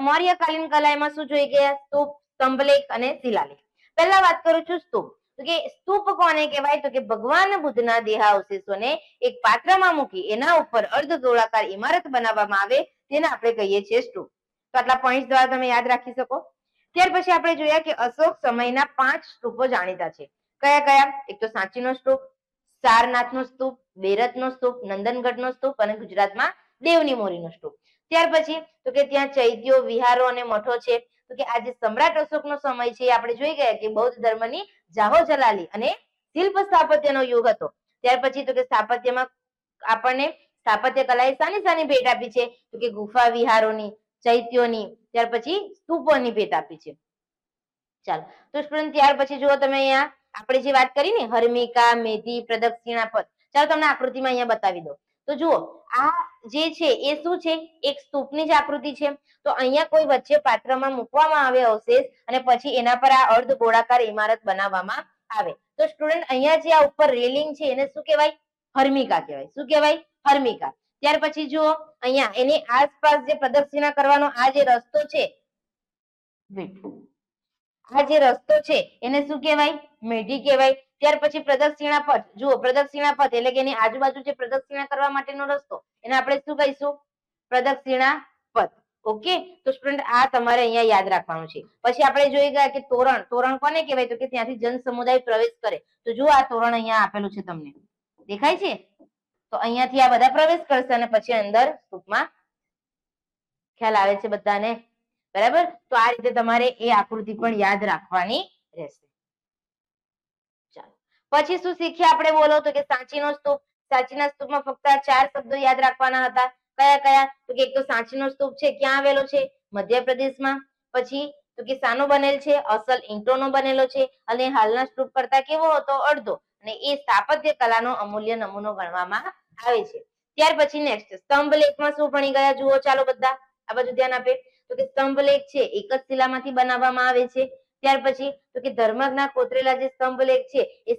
મૌર્યકાલીન કલા એમાં શું જોઈ ગયા? સ્તૂપ, સ્તંભલેખ અને શિલાલેખ. પહેલા વાત કરું છું સ્તૂપ. તો કે સ્તૂપ કોને કહેવાય? તો કે ભગવાન બુદ્ધના દેહાવશેષોને એક પાત્રમાં મૂકી એના ઉપર અર્ધગોળાકાર ઇમારત બનાવવામાં આવે તેને આપણે કહીએ છીએ સ્તૂપ. તો આટલા પોઈન્ટ દ્વારા તમે યાદ રાખી શકો. ત્યાર પછી આપણે જોયા કે અશોક સમયના 5 સ્તૂપો જાણીતા છે. કયા કયા? એક તો સાંચીનો સ્તૂપ, સારનાથનો સ્તૂપ, બેરતનો સ્તૂપ, નંદનગઢનો સ્તૂપ અને ગુજરાતમાં દેવની મોરીનો સ્તૂપ. ત્યાર પછી તો કે ત્યાં ચૈત્યો, વિહારો અને મઠો છે. તો કે આજે સમ્રાટ અશોકનો સમય છે, આપણે જોઈ ગયા કે બૌદ્ધ ધર્મની જાહો જલાલી અને શિલ્પ સ્થાપત્યનો યુગ હતો. ત્યાર પછી તો કે સ્થાપત્યમાં આપણને સ્થાપત્ય કલાએ સાની ભેટ આપી છે? તો કે ગુફા વિહારોની, ચૈત્યોની, ત્યાર પછી સ્તૂપોની ભેટ આપી છે. ચાલો તો સ્ટુડન્ટ ત્યાર પછી જુઓ તમે અહીંયા આપણે જે વાત કરી ને હર્મિકા, મેધી, પ્રદક્ષિણા પથ. ચાલો તમને આકૃતિમાં અહીંયા બતાવી દો. તો જુઓ આ જે છે એ શું છે? એક સ્તૂપની જ આકૃતિ છે. તો અહીંયા કોઈ વચ્ચે પાત્રમાં મૂકવામાં આવે અવશેષ અને પછી એના પર આ અર્ધ ગોળાકાર ઇમારત બનાવવામાં આવે. તો સ્ટુડન્ટ અહીંયા જે આ ઉપર રેલિંગ છે એને શું કહેવાય? હર્મિકા કહેવાય. શું કહેવાય? હર્મિકા. ત્યાર પછી જુઓ અહીંયા એની આસપાસ જે પ્રદક્ષિણા કરવાનો આ જે રસ્તો છે, આ જે રસ્તો છે એને શું કહેવાય? મેઢી કહેવાય. ત્યાર પછી પ્રદક્ષિણા પથ. જુઓ પ્રદક્ષિણા પથ એટલે કે એની આજુબાજુ જે પ્રદક્ષિણા કરવા માટેનો રસ્તો એને આપણે શું કહીશું? પ્રદક્ષિણા પથ. ઓકે, તો સ્ટુડન્ટ આ તમારે અહીંયા યાદ રાખવાનું છે. પછી આપણે જોઈ ગયા કે તોરણ. તોરણ કોને કહેવાય? તો કે ત્યાંથી જન સમુદાય પ્રવેશ કરે. તો જુઓ આ તોરણ અહીંયા આપેલું છે, તમને દેખાય છે? તો અહીંયાથી આ બધા પ્રવેશ કરશે અને પછી અંદર ટૂંકમાં ખ્યાલ આવે છે બધાને? બરાબર. તો આ રીતે તમારે એ આકૃતિ પણ યાદ રાખવાની રહેશે. ચાલો પછી શું શીખ્યા આપણે? બોલો તો કે સાંચીનો સ્તૂપ. સાંચીના સ્તૂપમાં ફક્ત આ 4 શબ્દો યાદ રાખવાના હતા. કયા કયા? તો કે એક તો સાંચીનો સ્તૂપ છે, ક્યાં આવેલો છે? મધ્યપ્રદેશમાં. પછી તો કે શાનો બનેલ છે? અસલ ઈંટોનો બનેલો છે અને હાલના સ્તૂપ કરતા કેવો હતો? અડધો. અને એ સ્થાપત્ય કલાનો અમૂલ્ય નમૂનો ગણવામાં આવે છે. ત્યાર પછી નેક્સ્ટ સ્તંભ લેખમાં શું ભણી ગયા? જુઓ ચાલો બધા આ બાજુ ધ્યાન આપે. તો કે સ્તંભ લેખ છે એક જ શિલામાંથી બનાવવામાં આવે છે. ત્યાર પછી તો કે ધર્મજના કોતરેલા જે સ્તંભ લેખ છે એ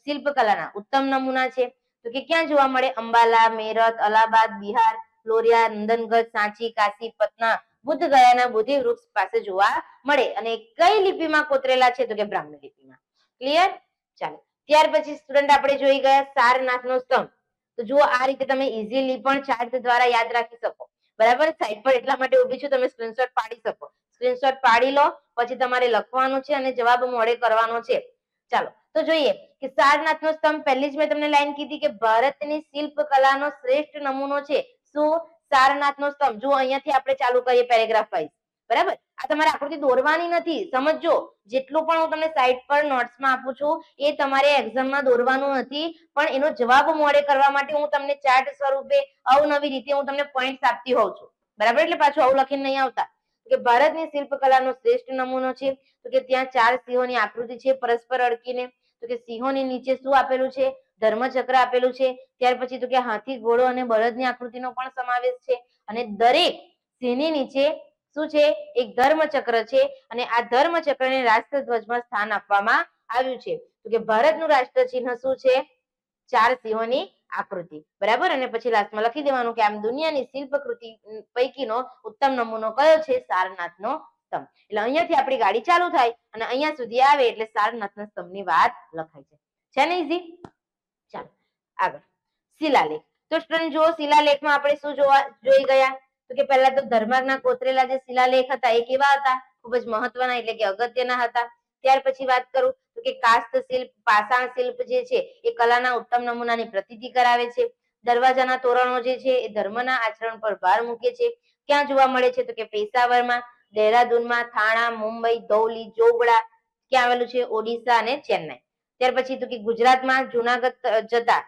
શિલ્પકલાના ઉત્તમ નમૂના છે. તો કે ક્યાં જોવા મળે? અંબાલા, મેરઠ, અલ્હાબાદ, બિહાર, લોરિયા, નંદનગઢ, સાંચી, કાશી, પટના, બુદ્ધ ગયાના બોધિ વૃક્ષ પાસે જોવા મળે. અને કઈ લિપિમાં કોતરેલા છે? તો કે બ્રાહ્મી લિપિમાં. ક્લિયર? ચાલો ત્યાર પછી સ્ટુડન્ટ આપણે જોઈ ગયા સારનાથનો સ્તંભ. તો જુઓ આ રીતે તમે ઇઝીલી પણ ચાર્ટ દ્વારા યાદ રાખી શકો. બરાબર. સાઈડ પર એટલા માટે ઉભી છું, તમે સ્ક્રીનશોટ પાડી શકો. સ્ક્રીનશોટ પાડી લો, પછી તમારે લખવાનું છે અને જવાબ મોડે કરવાનો છે. ચાલો તો જોઈએ કે સારનાથનો સ્તંભ. પહેલી જ મેં તમને લાઈન કીધી કે ભારતની શિલ્પકલાનો શ્રેષ્ઠ નમૂનો છે. શું? સારનાથનો સ્તંભ. જુઓ અહીંયાથી આપણે ચાલુ કરીએ પેરેગ્રાફ વાઇઝ. બરાબર. આ તમારે આકૃતિ દોરવાની નથી, સમજજો. જેટલું પણ હું તમને સાઈડ પર નોટ્સમાં આપું છું એ તમારે એક્ઝામમાં દોરવાનું નથી, પણ એનો જવાબ મોડે કરવા માટે હું તમને ચાર્ટ સ્વરૂપે અવનવી રીતે હું તમને પોઈન્ટ્સ આપતી હોઉં છું. બરાબર. એટલે પાછું આવું લખીને નહીં આવતા કે ભારતની શિલ્પકલાનો શ્રેષ્ઠ નમૂનો છે. તો કે ત્યાં 4 સિંહોની આકૃતિ છે પરસ્પર અડકીને. તો કે સિંહોની નીચે શું આપેલું છે? ધર્મચક્ર આપેલું છે. ત્યાર પછી તો કે હાથી, ઘોડો અને બળદની આકૃતિનો પણ સમાવેશ છે. અને દરેક સિંહની નીચે શું છે? એક ધર્મચક્ર છે. અને આ ધર્મચક્રને રાષ્ટ્રધ્વજમાં સ્થાન આપવામાં આવ્યું છે. તો કે ભારતનું રાષ્ટ્ર ચિહ્ન શું છે? 4 સિંહોની આકૃતિ. બરાબર. અને પછી લાસ્ટમાં લખી દેવાનું કે આમ દુનિયાની શિલ્પકૃતિ પૈકીનો ઉત્તમ નમૂનો કયો છે? સારનાથનો સ્તંભ. એટલે અહીંયાથી આપણી ગાડી ચાલુ થાય અને અહીંયા સુધી આવે એટલે સારનાથના સ્તંભની વાત લખાય છે ને? ઈઝી. ચાલો આગળ શિલાલેખ. તો સ્ટુડન્ટ જુઓ શિલાલેખમાં આપણે શું જોઈ ગયા? તો કે પહેલા તો ધર્મજના કોતરેલા જે શિલાલેખ હતા એ કેવા હતા? ખૂબ જ મહત્વના એટલે કે અગત્યના હતા. ત્યાર પછી વાત કરું તો કે કાસ્ત શિલ્પ, પાષાણ શિલ્પ જે છે એ કલાના ઉત્તમ નમૂનાની પ્રતીતિ કરાવે છે. દરવાજાના તોરણો જે છે એ ધર્મના આચરણ પર ભાર મૂકે છે. ક્યાં જોવા મળે છે? તો કે પેશાવરમાં, દહેરાદૂનમાં, થાણા, મુંબઈ, ધૌલી, જોગડા ક્યાં આવેલું છે? ઓડિશા અને ચેન્નાઈ. ત્યાર પછી તો કે ગુજરાતમાં જુનાગઢ જતા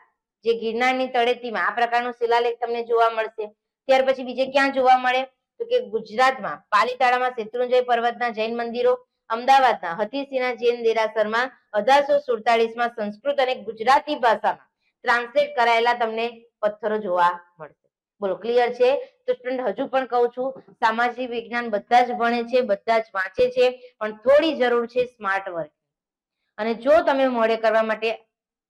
જે ગિરનારની તળેટીમાં આ પ્રકારનો શિલાલેખ તમને જોવા મળશે. ત્યાર પછી બીજે ક્યાં જોવા મળે? તો કે ગુજરાતમાં પાલીતાણામાં શેત્રુંજય પર્વતના જૈન મંદિરો, અમદાવાદના હથીસિંહના જૈન દેરાસરમાં 1847માં સંસ્કૃત અને ગુજરાતી ભાષામાં ટ્રાન્સલેટ કરાયેલા તમને પથ્થરો જોવા મળશે. બોલો ક્લિયર છે? તો સ્ટુડન્ટ હજુ પણ કહું છું, સામાજિક વિજ્ઞાન બધા જ ભણે છે, બધા જ વાંચે છે, પણ થોડી જરૂર છે સ્માર્ટ વર્ક. અને જો તમે મોડે કરવા માટે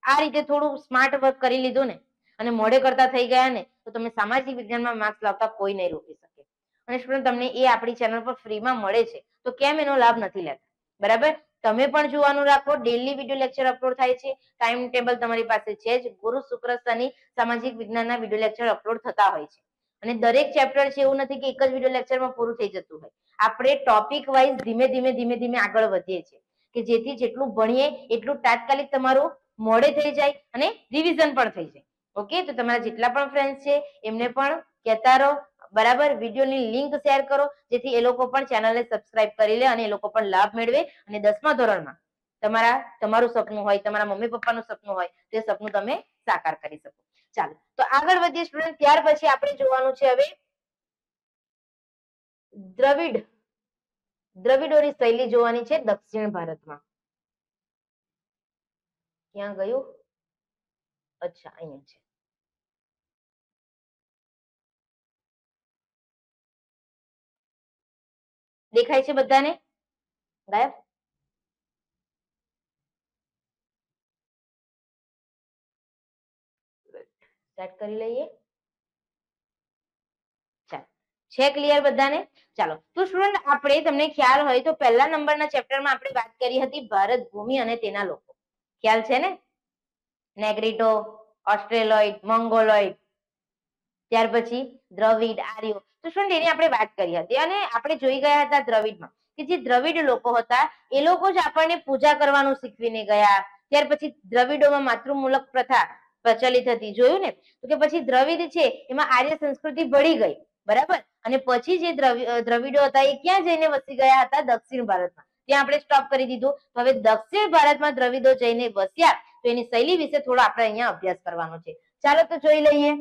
આ રીતે થોડું સ્માર્ટ વર્ક કરી લીધું ને અને મોડે કરતા થઈ ગયા ને તો તમે સામાજિક વિજ્ઞાનમાં માર્ક્સ લાવતા કોઈ નહીં રોકી શકે. અને સ્ટુડન્ટ તમને એ આપણી ચેનલ પર ફ્રીમાં મળે છે, તો કેમ એનો લાભ નથી લેતા? બરાબર. તમે પણ જોવાનું રાખો. ડેલી વિડીયો લેક્ચર અપલોડ થાય છે. ટાઈમ ટેબલ તમારી પાસે છે જ. ગુરુ, શુક્ર, શનિ સામાજિક વિજ્ઞાનના વિડીયો લેક્ચર અપલોડ થતા હોય છે. અને દરેક ચેપ્ટર છે એવું નથી કે એક જ વિડીયો લેક્ચરમાં પૂરું થઈ જતું હોય. આપણે ટોપિક વાઇઝ ધીમે ધીમે આગળ વધીએ છીએ કે જેથી જેટલું ભણીએ એટલું તાત્કાલિક તમારું મોડે થઈ જાય અને રિવિઝન પણ થઈ જાય. ઓકે, તો તમારા જેટલા પણ ફ્રેન્ડ છે એમને પણ કહેતા રહો. બરાબર. વિડીયોની લિંક શેર કરો જેથી એ લોકો પણ ચેનલને સબસ્ક્રાઇબ કરી લે અને એ લોકો પણ લાભ મેળવે અને 10મા ધોરણમાં તમારું સપનું હોય, તમારા મમ્મી પપ્પાનું સપનું હોય, તે સપનું તમે સાકાર કરી શકો. ચાલો તો આગળ વધીએ સ્ટુડન્ટ. ત્યાર પછી આપણે જોવાનું છે હવે દ્રવિડોની શૈલી જોવાની છે દક્ષિણ ભારતમાં. ક્યાં ગયું? અચ્છા અહીંયા છે. દેખાય છે બધાને? ગાયબ? સ્ટાર્ટ કરી લઈએ. ચાલો છે ક્લિયર બધાને? ચાલો તો સ્ટુડન્ટ આપણે તમને ખ્યાલ હોય તો પહેલા નંબરના ચેપ્ટરમાં આપણે વાત કરી હતી ભારત ભૂમિ અને તેના લોકો. ખ્યાલ છે ને? નેગ્રીટો, ઓસ્ટ્રેલોઇડ, મંગોલોઇડ, ત્યાર પછી દ્રવિડ, આર્યો. તો સ્ટુડન્ટ એની આપણે વાત કરી હતી અને આપણે જોઈ ગયા હતા દ્રવિડમાં કે જે દ્રવિડ લોકો હતા એ લોકો જ આપણને પૂજા કરવાનું શીખવીને ગયા. ત્યાર પછી દ્રવિડોમાં માતૃમૂલક પ્રથા પ્રચલિત હતી, જોયું ને? તો કે પછી દ્રવિડ છે એમાં આર્ય સંસ્કૃતિ ભળી ગઈ, બરાબર. અને પછી જે દ્રવિડો હતા એ ક્યાં જઈને વસી ગયા હતા? દક્ષિણ ભારતમાં. ત્યાં આપણે સ્ટોપ કરી દીધું. હવે દક્ષિણ ભારતમાં દ્રવિડો જઈને વસ્યા તો એની શૈલી વિશે થોડો આપણે અહીંયા અભ્યાસ કરવાનો છે. ચાલો તો જોઈ લઈએ.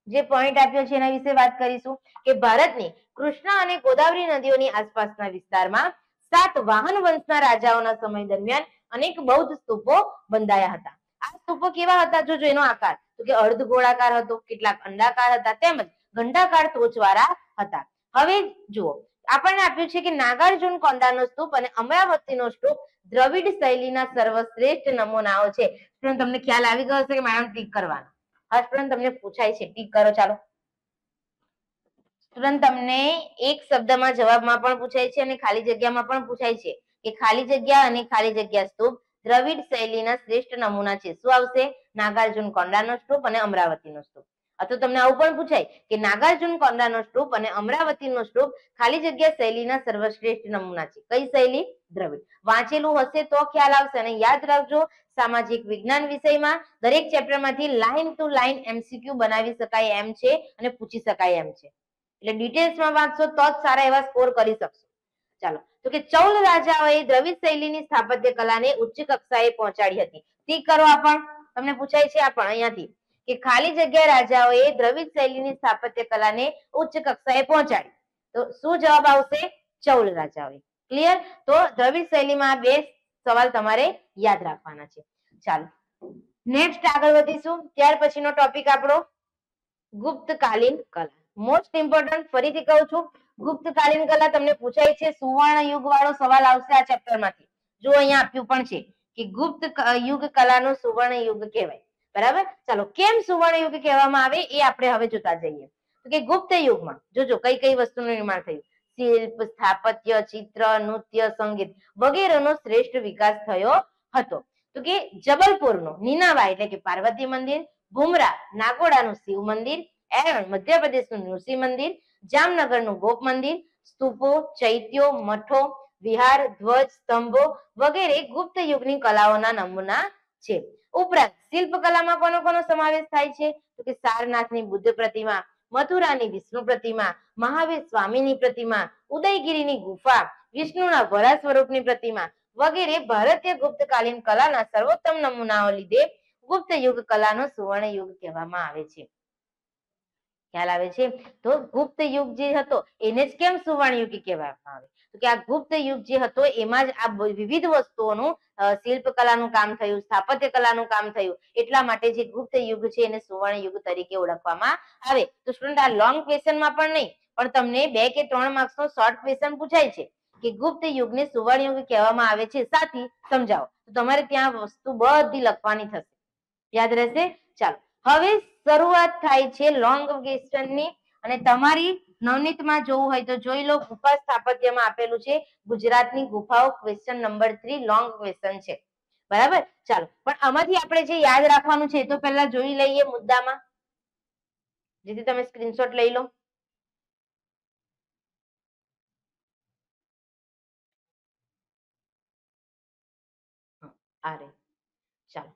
જે પોઈન્ટ આપ્યો છે એના વિશે વાત કરીશું કે ભારતની કૃષ્ણા અને ગોદાવરી નદીઓની આસપાસના વિસ્તારમાં સાતવાહન વંશના રાજાઓના સમય દરમિયાન અનેક બૌદ્ધ સ્તૂપો બંધાયા હતા. આ સ્તૂપો કેવા હતા? જો એનો આકાર તો કે અર્ધ ગોળાકાર હતો, કેટલાક અંડાકાર હતા, તેમજ ઘંટાકાર ટોચવાળા હતા. હવે જુઓ, આપણને આપ્યું છે કે નાગાર્જુન કોંડાનો સ્તૂપ અને અમરાવતીનો સ્તૂપ દ્રવિડ શૈલીના સર્વશ્રેષ્ઠ નમૂનાઓ છે. તમને ખ્યાલ આવી ગયો હશે કે મેડમ ટીક કરવાનો. હા સ્ટુડન્ટ, તમને પૂછાય છે, ટીક કરો. ચાલો સ્ટુડન્ટ, તમને એક શબ્દમાં જવાબમાં પણ પૂછાય છે અને ખાલી જગ્યામાં પણ પૂછાય છે કે ખાલી જગ્યા અને ખાલી જગ્યા સ્તૂપ દ્રવિડ શૈલીના શ્રેષ્ઠ નમૂના છે. શું આવશે? નાગાર્જુન કોંડાનો સ્તૂપ અને અમરાવતીનો સ્તૂપ. અથવા તમને આવું પણ પૂછાય કે નાગાર્જુન કોંડાનો સ્તૂપ અને અમરાવતીનો સ્તૂપ ખાલી જગ્યા શૈલીના સર્વશ્રેષ્ઠ નમૂના છે. કઈ શૈલી? દ્રવિડ. વાંચેલું હશે તો ખ્યાલ આવશે. અને યાદ રાખજો, સામાજિક વિજ્ઞાન વિષયમાં દરેક ચેપ્ટરમાંથી લાઈન ટુ લાઈન એમસીક્યુ બનાવી શકાય એમ છે અને પૂછી શકાય એમ છે. એટલે ડિટેલ્સમાં વાંચશો તો જ સારા એવા સ્કોર કરી શકશો. ચાલો, તો કે ચૌલ રાજાઓએ દ્રવિડ શૈલીની સ્થાપત્ય કલાને ઉચ્ચ કક્ષાએ પહોંચાડી હતી. ઠીક કરો. આ પણ તમને પૂછાય છે. આ પણ અહીંયાથી કે ખાલી જગ્યા રાજાઓએ દ્રવિડ શૈલીની સ્થાપત્ય કલાને ઉચ્ચ કક્ષાએ પહોંચાડી. તો શું જવાબ આવશે? ચૌલ રાજાઓએ. ક્લિયર? તો દ્રવિડ શૈલીમાં બે સવાલ તમારે યાદ રાખવાના છે. ચાલો નેક્સ્ટ આગળ વધીશું. ત્યાર પછીનો ટોપિક આપણો ગુપ્તકાલીન કલા. મોસ્ટ ઇમ્પોર્ટન્ટ, ફરીથી કહું છું, ગુપ્તકાલીન કલા તમને પૂછાય છે. સુવર્ણ યુગ વાળો સવાલ આવશે આ ચેપ્ટરમાંથી. જો અહીંયા આપ્યું પણ છે કે ગુપ્ત યુગ કલાનો સુવર્ણ યુગ કહેવાય, બરાબર. ચાલો, કેમ સુવર્ણ યુગ કહેવામાં આવે એ આપણે હવે જોતા જઈએ. તો કે ગુપ્ત યુગમાં જોજો કઈ કઈ વસ્તુનું નિર્માણ થયું. શિલ્પ, સ્થાપત્ય, ચિત્ર, નૃત્ય, સંગીત વગેરેનો શ્રેષ્ઠ વિકાસ થયો હતો. તો કે જબલપુરનું નીનાવા એટલે કે પાર્વતી મંદિર, ભુમરા નાગોડાનું શિવ મંદિર, એરણ મધ્યપ્રદેશનું નૃસિંહ મંદિર, જામનગરનું ગોપ મંદિર, સ્તૂપો, ચૈત્યો, મઠો, વિહાર, ધ્વજ, સ્તંભો વગેરે ગુપ્ત યુગની કલાઓના નમૂના છે. ઉપરાંત શિલ્પકલામાં કોનો કોનો સમાવેશ થાય છે? તો કે સારનાથની બુદ્ધ પ્રતિમા, મથુરાની વિષ્ણુ પ્રતિમા, મહાવીર સ્વામીની પ્રતિમા, ઉદયગીરીની ગુફા, વિષ્ણુના વરા સ્વરૂપની પ્રતિમા વગેરે ભારતીય ગુપ્તકાલીન કલાના સર્વોત્તમ નમૂનાઓ લીધે ગુપ્ત યુગ કલાનો સુવર્ણ યુગ કહેવામાં આવે છે. ખ્યાલ આવે છે? તો ગુપ્ત યુગ જે હતો એને જ કેમ સુવર્ણ યુગ કહેવામાં આવે? તો કે આ ગુપ્ત યુગ જે હતો એમાં જ આ વિવિધ વસ્તુઓનું શિલ્પકલાનું કામ થયું, સ્થાપત્ય કલાનું કામ થયું. એટલા માટે જે ગુપ્ત યુગ છે એને સુવર્ણ યુગ તરીકે ઓળખવામાં આવે. તો સ્ટુડન્ટ, આ લોંગ ક્વેશ્ચનમાં પણ નહીં, પણ તમને 2 કે 3 માર્ક્સનો શોર્ટ ક્વેશ્ચન પૂછાય છે કે ગુપ્ત યુગને સુવર્ણ યુગ કહેવામાં આવે છે. સાથી સમજાવો. તો તમારે ત્યાં વસ્તુ બધી લખવાની થશે. યાદ રહેશે? ચાલો, હવે શરૂઆત થાય છે લોંગ ક્વેશ્ચનની. અને તમારી નવનીતમાં જોવું હોય તો જોઈ લો. ગુફા સ્થાપત્યમાં આપેલું છે ગુજરાતની ગુફાઓ. ક્વેશ્ચન નંબર 3 લોંગ ક્વેશ્ચન છે, બરાબર. ચાલો, પણ આમાંથી આપણે જે યાદ રાખવાનું છે એ તો પહેલા જોઈ લઈએ મુદ્દામાં, જેથી તમે સ્ક્રીનશોટ લઈ લો. ચાલો,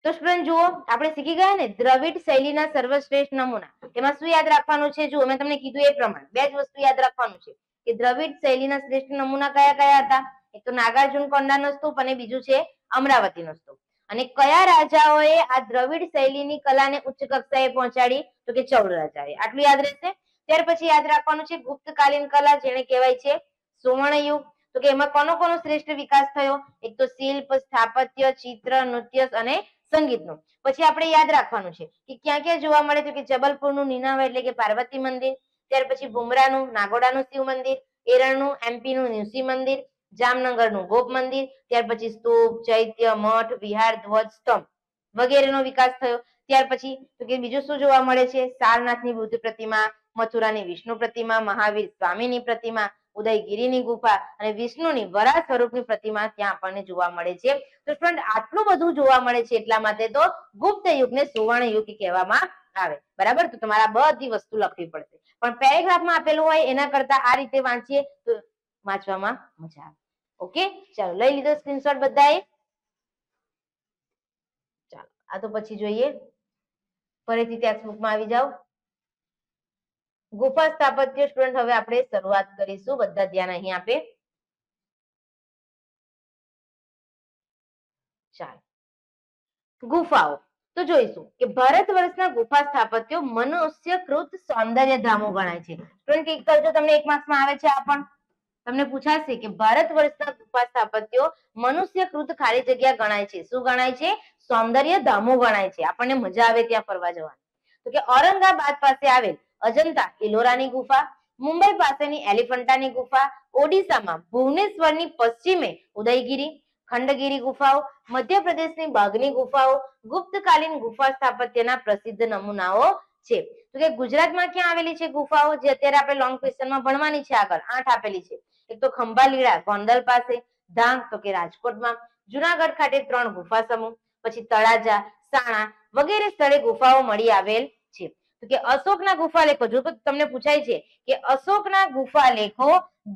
તો સ્ટુડન્ટ જુઓ, આપણે શીખી ગયા ને દ્રવિડ શૈલીના સર્વશ્રેષ્ઠ નમૂના. એમાં શું યાદ રાખવાનું છે? જુઓ, મેં તમને કીધું એ પ્રમાણે બે જ વસ્તુ યાદ રાખવાનું છે કે દ્રવિડ શૈલીના શ્રેષ્ઠ નમૂના કયા કયા હતા? એક તો નાગાર્જુન કોંડાનો સ્તૂપ અને બીજું છે અમરાવતીનો સ્તૂપ. અને કયા રાજાઓએ આ દ્રવિડ શૈલીની કલાને ઉચ્ચ કક્ષાએ પહોંચાડી? તો કે ચૌલ રાજાએ. આટલું યાદ રહેશે. ત્યાર પછી યાદ રાખવાનું છે ગુપ્તકાલીન કલા, જેને કહેવાય છે સુવર્ણ યુગ. તો કે એમાં કોનો કોનો શ્રેષ્ઠ વિકાસ થયો? એક તો શિલ્પ, સ્થાપત્ય, ચિત્ર, નૃત્ય અને સંગીતનું. પછી આપણે યાદ રાખવાનું છે કે ક્યાં ક્યાં જોવા મળે? તો કે જબલપુરનું નીનાવા એટલે કે પાર્વતી મંદિર, ત્યાર પછી ભુમરાનું નાગોડાનું શિવ મંદિર, એરણનું એમપીનું નૃસિંહ મંદિર, જામનગરનું ગોપ મંદિર, ત્યાર પછી સ્તૂપ, ચૈત્ય, મઠ, વિહાર, ધ્વજ, સ્તંભ વગેરેનો વિકાસ થયો. ત્યાર પછી તો કે બીજું શું જોવા મળે છે? સારનાથની બુદ્ધ પ્રતિમા, મથુરાની વિષ્ણુ પ્રતિમા, મહાવીર સ્વામીની પ્રતિમા, ઉદયગીરીની ગુફા અને વિષ્ણુની વરાહ સ્વરૂપની પ્રતિમા ત્યાં આપણને જોવા મળે છે. તો સ્ટુડન્ટ આટલું બધું જોવા મળે છે એટલા માટે તો ગુપ્ત યુગને સુવર્ણ યુગ કહેવામાં આવે. બરાબર, તો તમારે આ બધી વસ્તુ લખવી પડશે, પણ પેરેગ્રાફમાં આપેલું હોય એના કરતા આ રીતે વાંચીએ તો વાંચવામાં મજા આવે. ઓકે, ચાલો લઈ લીધો સ્ક્રીનશોટ બધાએ? ચાલો આ તો પછી જોઈએ, ફરીથી ટેક્સ્ટબુકમાં આવી જાઓ. ગુફા સ્થાપત્ય સ્ટુડન્ટ હવે આપણે શરૂઆત કરીશું. બધા ધ્યાન અહીં આપે. ચાલો, ગુફાઓ તો જોઈશું કે ભારત વર્ષના ગુફા સ્થાપત્યો મનુષ્યકૃત સૌંદર્ય ધામો ગણાય છે. સ્ટુડન્ટ ક્લિક કરજો, તમને 1 માર્ક્સમાં આવે છે. આ પણ તમને પૂછાશે કે ભારત વર્ષના ગુફા સ્થાપત્યો મનુષ્યકૃત ખાલી જગ્યા ગણાય છે. શું ગણાય છે? સૌંદર્ય ધામો ગણાય છે. આપણને મજા આવે ત્યાં ફરવા જવાની. તો કે ઔરંગાબાદ પાસે આવેલ અજંતા ઇલોરાની ગુફા, મુંબઈ પાસેની એલિફન્ટાની ગુફા, ઓડિશામાં ભુવનેશ્વરની પશ્ચિમે ઉદયગીરી ખંડગીરી ગુફાઓ, મધ્યપ્રદેશની બાઘની ગુફાઓ ગુપ્તકાલીન ગુફા સ્થાપત્યના પ્રસિદ્ધ નમૂનાઓ છે. તો કે ગુજરાતમાં ક્યાં આવેલી છે ગુફાઓ, જે અત્યારે આપણે લોંગ ક્વેશ્ચનમાં ભણવાની છે? આગળ 8 આપેલી છે. એક તો ખંભાલીડા ગોંડલ પાસે, ધાંગ તો કે રાજકોટમાં, જુનાગઢ ખાતે 3 ગુફા સમૂહ, પછી તળાજા, સાણા વગેરે સ્થળે ગુફાઓ મળી આવેલ છે. તો કે અશોકના ગુફા લેખો, જો તો તમને પૂછાય છે કે અશોકના ગુફા લેખો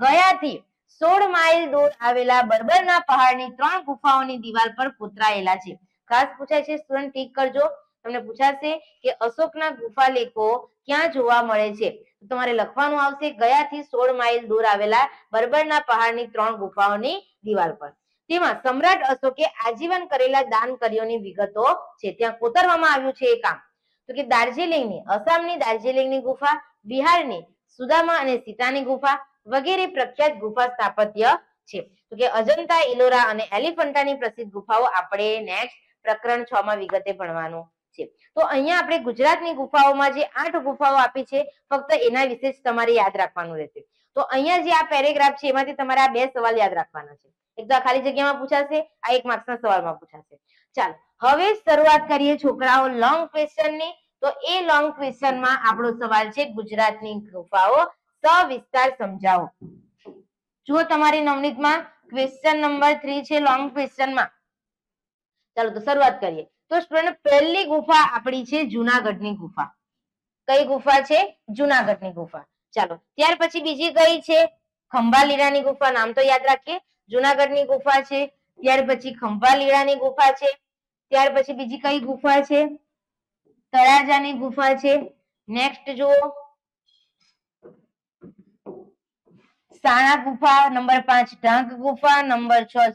ગયાથી 16 માઇલ દૂર આવેલા બર્બરના પહાડની 3 ગુફાઓની દિવાલ પર કોતરાયેલા છે. ખાસ પૂછાય છે સ્ટુડન્ટ, ટીક કરજો. તમને પૂછાશે કે અશોકના ગુફા લેખો ક્યાં જોવા મળે છે? તો તમારે લખવાનું આવશે ગયાથી 16 માઇલ દૂર આવેલા બર્બરના પહાડની 3 ગુફાઓની દિવાલ પર. તેમાં સમ્રાટ અશોકે આજીવન કરેલા દાન કર્યોની વિગતો છે. ત્યાં કોતરવામાં આવ્યું છે એ કામ. તો કે દાર્જિલિંગની, આસામની દાર્જિલિંગની ગુફા, બિહારની સુદામા અને સીતાની ગુફા વગેરે પ્રખ્યાત ગુફા સ્થાપત્ય છે. તો કે અજંતા ઇલોરા અને એલિફન્ટાની પ્રસિદ્ધ ગુફાઓ આપણે નેક્સ્ટ પ્રકરણ 6 માં વિગતે ભણવાનું છે. તો અહીંયા આપણે ગુજરાતની ગુફાઓમાં જે 8 ગુફાઓ આપી છે ફક્ત એના વિશે જ તમારે યાદ રાખવાનું રહેશે. તો અહીંયા જે આ પેરેગ્રાફ છે એમાંથી તમારે આ 2 સવાલ યાદ રાખવાના છે. એક તો આ ખાલી જગ્યામાં પૂછાશે, આ 1 માર્ક્સના સવાલમાં પૂછાશે. ચાલો હવે શરૂઆત કરીએ છોકરાઓ લોંગ ક્વેશ્ચનની. તો એ લોંગ ક્વેશ્ચનમાં આપણો સવાલ છે ગુજરાતની ગુફાઓ સવિસ્તાર સમજાવો. જુઓ તમારી નવનીતમાં ક્વેશ્ચન નંબર 3 છે લોંગ ક્વેશ્ચનમાં. ચાલો તો શરૂઆત કરીએ. તો સ્ટુડન્ટ પહેલી ગુફા આપણી છે જુનાગઢની ગુફા. કઈ ગુફા છે? જુનાગઢની ગુફા. ચાલો ત્યાર પછી બીજી કઈ છે? ખંભાલીડાની ગુફા. નામ તો યાદ રાખીએ. જુનાગઢની ગુફા છે, ત્યાર પછી ખંભાલીડાની ગુફા છે, ત્યાર પછી બીજી કઈ ગુફા છે? તળાજાની ગુફા છે. નેક્સ્ટ જુઓ સાણા ગુફા, નંબર 5 ઢાંક ગુફા, નંબર 6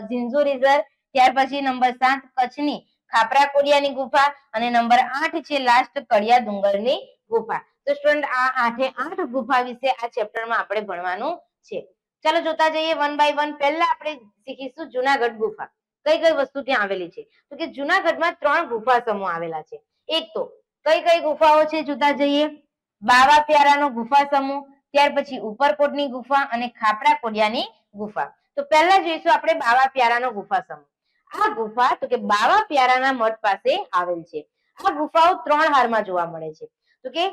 ઝિંઝુરીઝર, ત્યાર પછી નંબર 7 કચ્છની ખાપરા કોડિયાની ગુફા અને નંબર 8 છે લાસ્ટ કડિયા ડુંગરની ગુફા. તો સ્ટુડન્ટ આ 8 ગુફા વિશે આ ચેપ્ટરમાં આપણે ભણવાનું છે. ચાલો જોતા જઈએ 1 બાય 1. પહેલા આપણે શીખીશું જુનાગઢ ગુફા. કઈ કઈ વસ્તુ ત્યાં આવેલી છે? તો કે જુનાગઢમાં 3 ગુફા સમૂહ આવેલા છે. એક તો કઈ કઈ ગુફાઓ છે જોતા જઈએ. બાવા પ્યારાનો ગુફા સમૂહ, ત્યાર પછી ઉપરકોટની ગુફા અને ખાપરા કોડિયાની ગુફા. તો પહેલા જોઈશું આપણે બાવા પ્યારાનો ગુફા સમૂહ. આ ગુફા તો કે બાવા પ્યારાના મઠ પાસે આવેલ છે. આ ગુફાઓ 3 હારમાં જોવા મળે છે. તો કે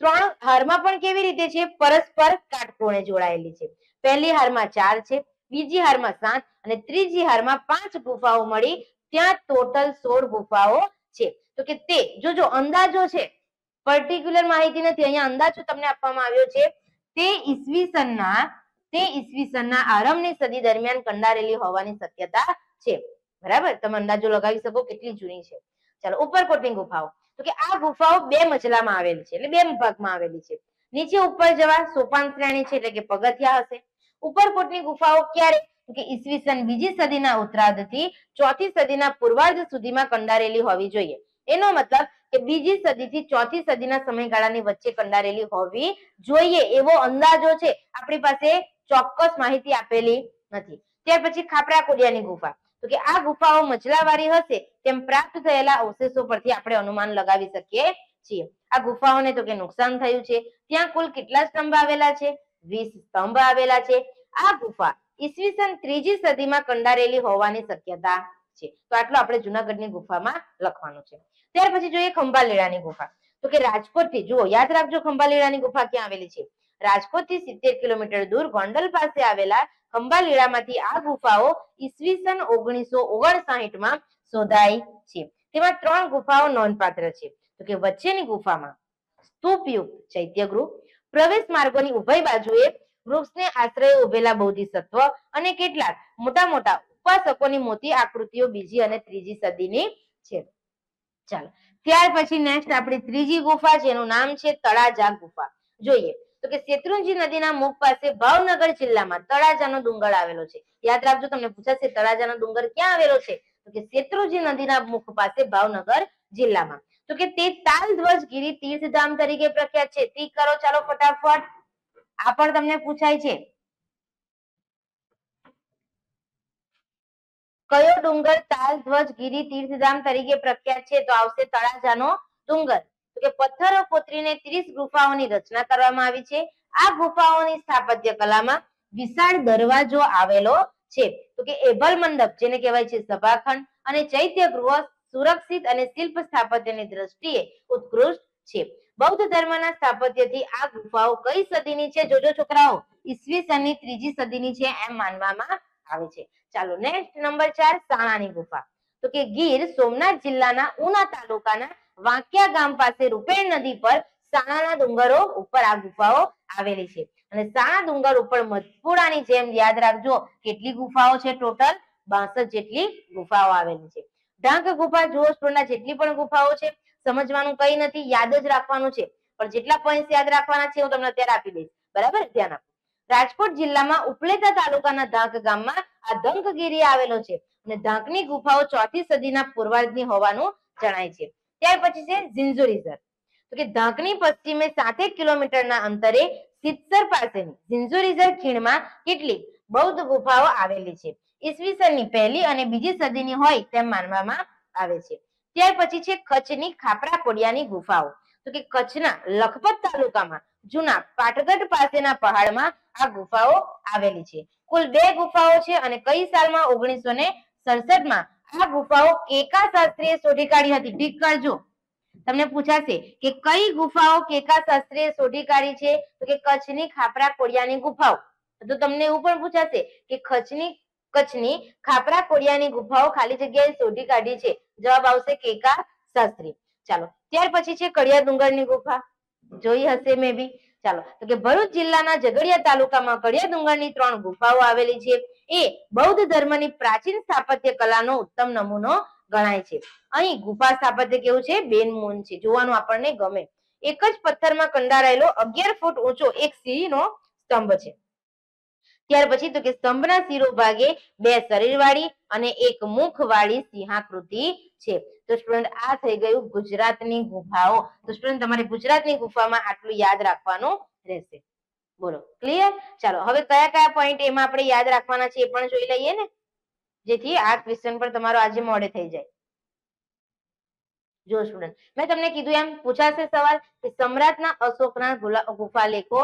3 હારમાં પણ કેવી રીતે છે? પરસ્પર કાટખૂણે જોડાયેલી છે. પહેલી હારમાં 4 છે, બીજી હારમાં 7 અને ત્રીજી હારમાં 5 ગુફાઓ મળી ત્યાં ટોટલ 16 ગુફાઓ છે. તો કે તે જો અંદાજો છે, પર્ટિક્યુલર માહિતી નથી, અહીંયા અંદાજો તમને આપવામાં આવ્યો છે. તે ઈસવીસનના આરંભની સદી દરમિયાન કંડારેલી હોવાની શક્યતા છે. બરાબર, તમે અંદાજો લગાવી શકો કેટલી જૂની છે. ચાલો ઉપરકોટની ગુફાઓ. તો કે આ ગુફાઓ 2 મજલામાં આવેલી છે, એટલે 2 ભાગમાં આવેલી છે. નીચે ઉપર જવા સોપાન શ્રેણી છે, એટલે કે પગથિયા હશે. ઉપરકોટની ગુફાઓ ક્યારે? તો કે ઈસવીસન 2જી સદીના ઉત્તરાર્ધથી 4થી સદીના પૂર્વાર્ધ સુધીમાં કંડારેલી હોવી જોઈએ. એનો મતલબ કે 2જી સદીથી 4થી સદીના સમયગાળાની વચ્ચે કંડારેલી હોવી જોઈએ એવો અંદાજો છે. આપણી પાસે ચોક્કસ માહિતી આપેલી નથી. ત્યાર પછી ખાપરા કોડિયાની ગુફા. તો કે આ ગુફાઓ મજલાવાળી હશે તેમ પ્રાપ્ત થયેલા અવશેષો પરથી આપણે અનુમાન લગાવી શકીએ છીએ. આ ગુફાઓને તો કે નુકસાન થયું છે. ત્યાં કુલ કેટલા સ્તંભ આવેલા છે? 20 સ્તંભ આવેલા છે. આ ગુફા ઈસવીસન 3જી સદીમાં કંડારેલી હોવાની શક્યતા છે. તો આટલું આપણે જુનાગઢની ગુફામાં લખવાનું છે. ત્યાર પછી જોઈએ ખંભાલીડાની ગુફા. તો કે રાજકોટથી, જુઓ યાદ રાખજો ખંભાલીડાની ગુફા ક્યાં આવેલી છે? રાજકોટ થી 70 કિલોમીટર દૂર ગોંડલ પાસે આવેલા ખંભાલીડામાંથી આ ગુફાઓ ઈસવીસન 1959 માં શોધાઈ છે. તેમાં 3 ગુફાઓ નોંધપાત્ર છે. તો કે વચ્ચેની ગુફામાં સ્તૂપયુક્ત ચૈત્યગૃહ, પ્રવેશ માર્ગોની ઉભય બાજુએ વૃક્ષને આશ્રય ઉભેલા બોધિસત્વ અને કેટલાક મોટા મોટા ઉપાસકોની મોટી આકૃતિઓ બીજી અને ત્રીજી સદીની છે. ચાલો ત્યાર પછી નેક્સ્ટ આપણી ત્રીજી ગુફા જેનું નામ છે તળાજા ગુફા. જોઈએ તો કે શેત્રુંજી નદીના મુખ પાસે ભાવનગર જિલ્લામાં તળાજાનો ડુંગર આવેલો છે. યાદ રાખજો, તમને પૂછાશે તળાજાનો ડુંગર ક્યાં આવેલો છે? તો કે શેત્રુંજી નદીના મુખ પાસે ભાવનગર જિલ્લામાં. તો કે તે તાલધ્વજગીરી તીર્થધામ તરીકે પ્રખ્યાત છે. ટીક કરો ચાલો ફટાફટ, આ પણ તમને પૂછાય છે. કયો ડુંગર તાલધ્વજગીરી તીર્થધામ તરીકે પ્રખ્યાત છે? તો આવશે તળાજાનો ડુંગર. તો કે પથ્થરો કોતરીને 30 ગુફાઓની રચના કરવામાં આવી છે. આ ગુફાઓની સ્થાપત્ય કલામાં વિશાળ દરવાજો આવેલો છે. તો કે એભલ મંડપ જેને કહેવાય છે સભાખંડ અને ચૈત્ય ગૃહ સુરક્ષિત અને શિલ્પ સ્થાપત્યની દ્રષ્ટિએ ઉત્કૃષ્ટ છે. બૌદ્ધ ધર્મના સ્થાપત્યથી આ ગુફાઓ કઈ સદીની છે? જોજો છોકરાઓ, ઈસવીસનની 3જી સદીની છે એમ માનવામાં આવે છે. ચાલો નેક્સ્ટ નંબર 4 સાણાની ગુફા. તો કે ગીર સોમનાથ જિલ્લાના ઉના તાલુકાના વાંકિયા ગામ પાસે રૂપેણ નદી પર સાણાના ડુંગરો ઉપર આ ગુફાઓ આવેલી છે. અને સાણા ડુંગર ઉપર મધપુરાની જેમ યાદ રાખજો કેટલી ગુફાઓ છે? ટોટલ 62 જેટલી ગુફાઓ આવેલી છે. ઢાંક ગુફા જુઓ સ્ટુડન્ટ, જેટલી પણ ગુફાઓ છે સમજવાનું કઈ નથી, યાદ જ રાખવાનું છે. પણ જેટલા પોઈન્ટ યાદ રાખવાના છે હું તમને અત્યારે આપી દઈશ, બરાબર? ધ્યાન આપો. રાજકોટ જિલ્લામાં ઉપલેટા તાલુકાના ધાંક ગામમાં આ ધંકગીરી આવેલો છે અને ધાંકની ગુફાઓ 4થી સદીના પૂર્વાર્ધની હોવાનું જણાય છે. ત્યાર પછી છે ઝિંઝુરીઝર. તો કે ધાંકની પશ્ચિમે 7 કિલોમીટરના અંતરે સિત્સર પાસેની ઝિંઝુરીઝર ખીણમાં કેટલીક બૌદ્ધ ગુફાઓ આવેલી છે. ઈસવીસનની 1લી અને 2જી સદીની હોય તેમ માનવામાં આવે છે. ત્યાર પછી છે કચ્છની ખાપરા કોડિયાની ગુફાઓ. તો કે કચ્છના લખપત તાલુકામાં જૂના પાટગઢ પાસેના પહાડમાં આ ગુફાઓ આવેલી છે. કુલ 2 ગુફાઓ છે અને કઈ સાલમાં 1967માં આ ગુફાઓ કેકા શાસ્ત્રીએ શોધી કાઢી હતી? ઠીક કરજો, તમને પૂછાશે કે કઈ ગુફાઓ કેકા શાસ્ત્રીએ શોધી કાઢી છે? તો કે કચ્છની ખાપરા કોડિયાની ગુફાઓ. તો તમને એવું પણ પૂછાશે કે કચ્છની ખાપરા કોડિયાની ગુફાઓ ખાલી જગ્યાએ શોધી કાઢી છે? જવાબ આવશે કેકા શાસ્ત્રી. ચાલો ત્યાર પછી છે કડિયા ડુંગરની ગુફા, જોઈ હશે મે બી. ચાલો તો કે ભરૂચ જિલ્લાના ઝઘડિયા તાલુકામાં કડિયા ડુંગરની 3 ગુફાઓ આવેલી છે. એ બૌદ્ધ ધર્મની પ્રાચીન સ્થાપત્ય કલાનો ઉત્તમ નમૂનો ગણાય છે. અહીં ગુફા સ્થાપત્ય કેવું છે? બેનમૂન છે, જોવાનું આપણને ગમે. એક જ પથ્થરમાં કંડારાયેલો 11 ફૂટ ઊંચો એક સીડીનો સ્તંભ છે. ત્યાર પછી તો કે સ્તંભના શિરોભાગે 2 શરીરવાળી અને 1 મુખવાળી સિંહાકૃતિ છે. તો સ્ટુડન્ટ આ થઈ ગયું ગુજરાતની ગુફાઓ. તો સ્ટુડન્ટ તમારે ગુજરાતની ગુફામાં આટલું યાદ રાખવાનું રહેશે. બોલો ક્લિયર? ચાલો હવે કયા કયા પોઈન્ટ એમાં આપણે યાદ રાખવાના છે એ પણ જોઈ લઈએ ને, જેથી આ ક્વેશ્ચન પર તમારો આજે મોડે થઈ જાય. જો સ્ટુડન્ટ મેં તમને કીધું એમ પૂછાશે સવાલ કે સમ્રાટના અશોકના ગુફા લેખો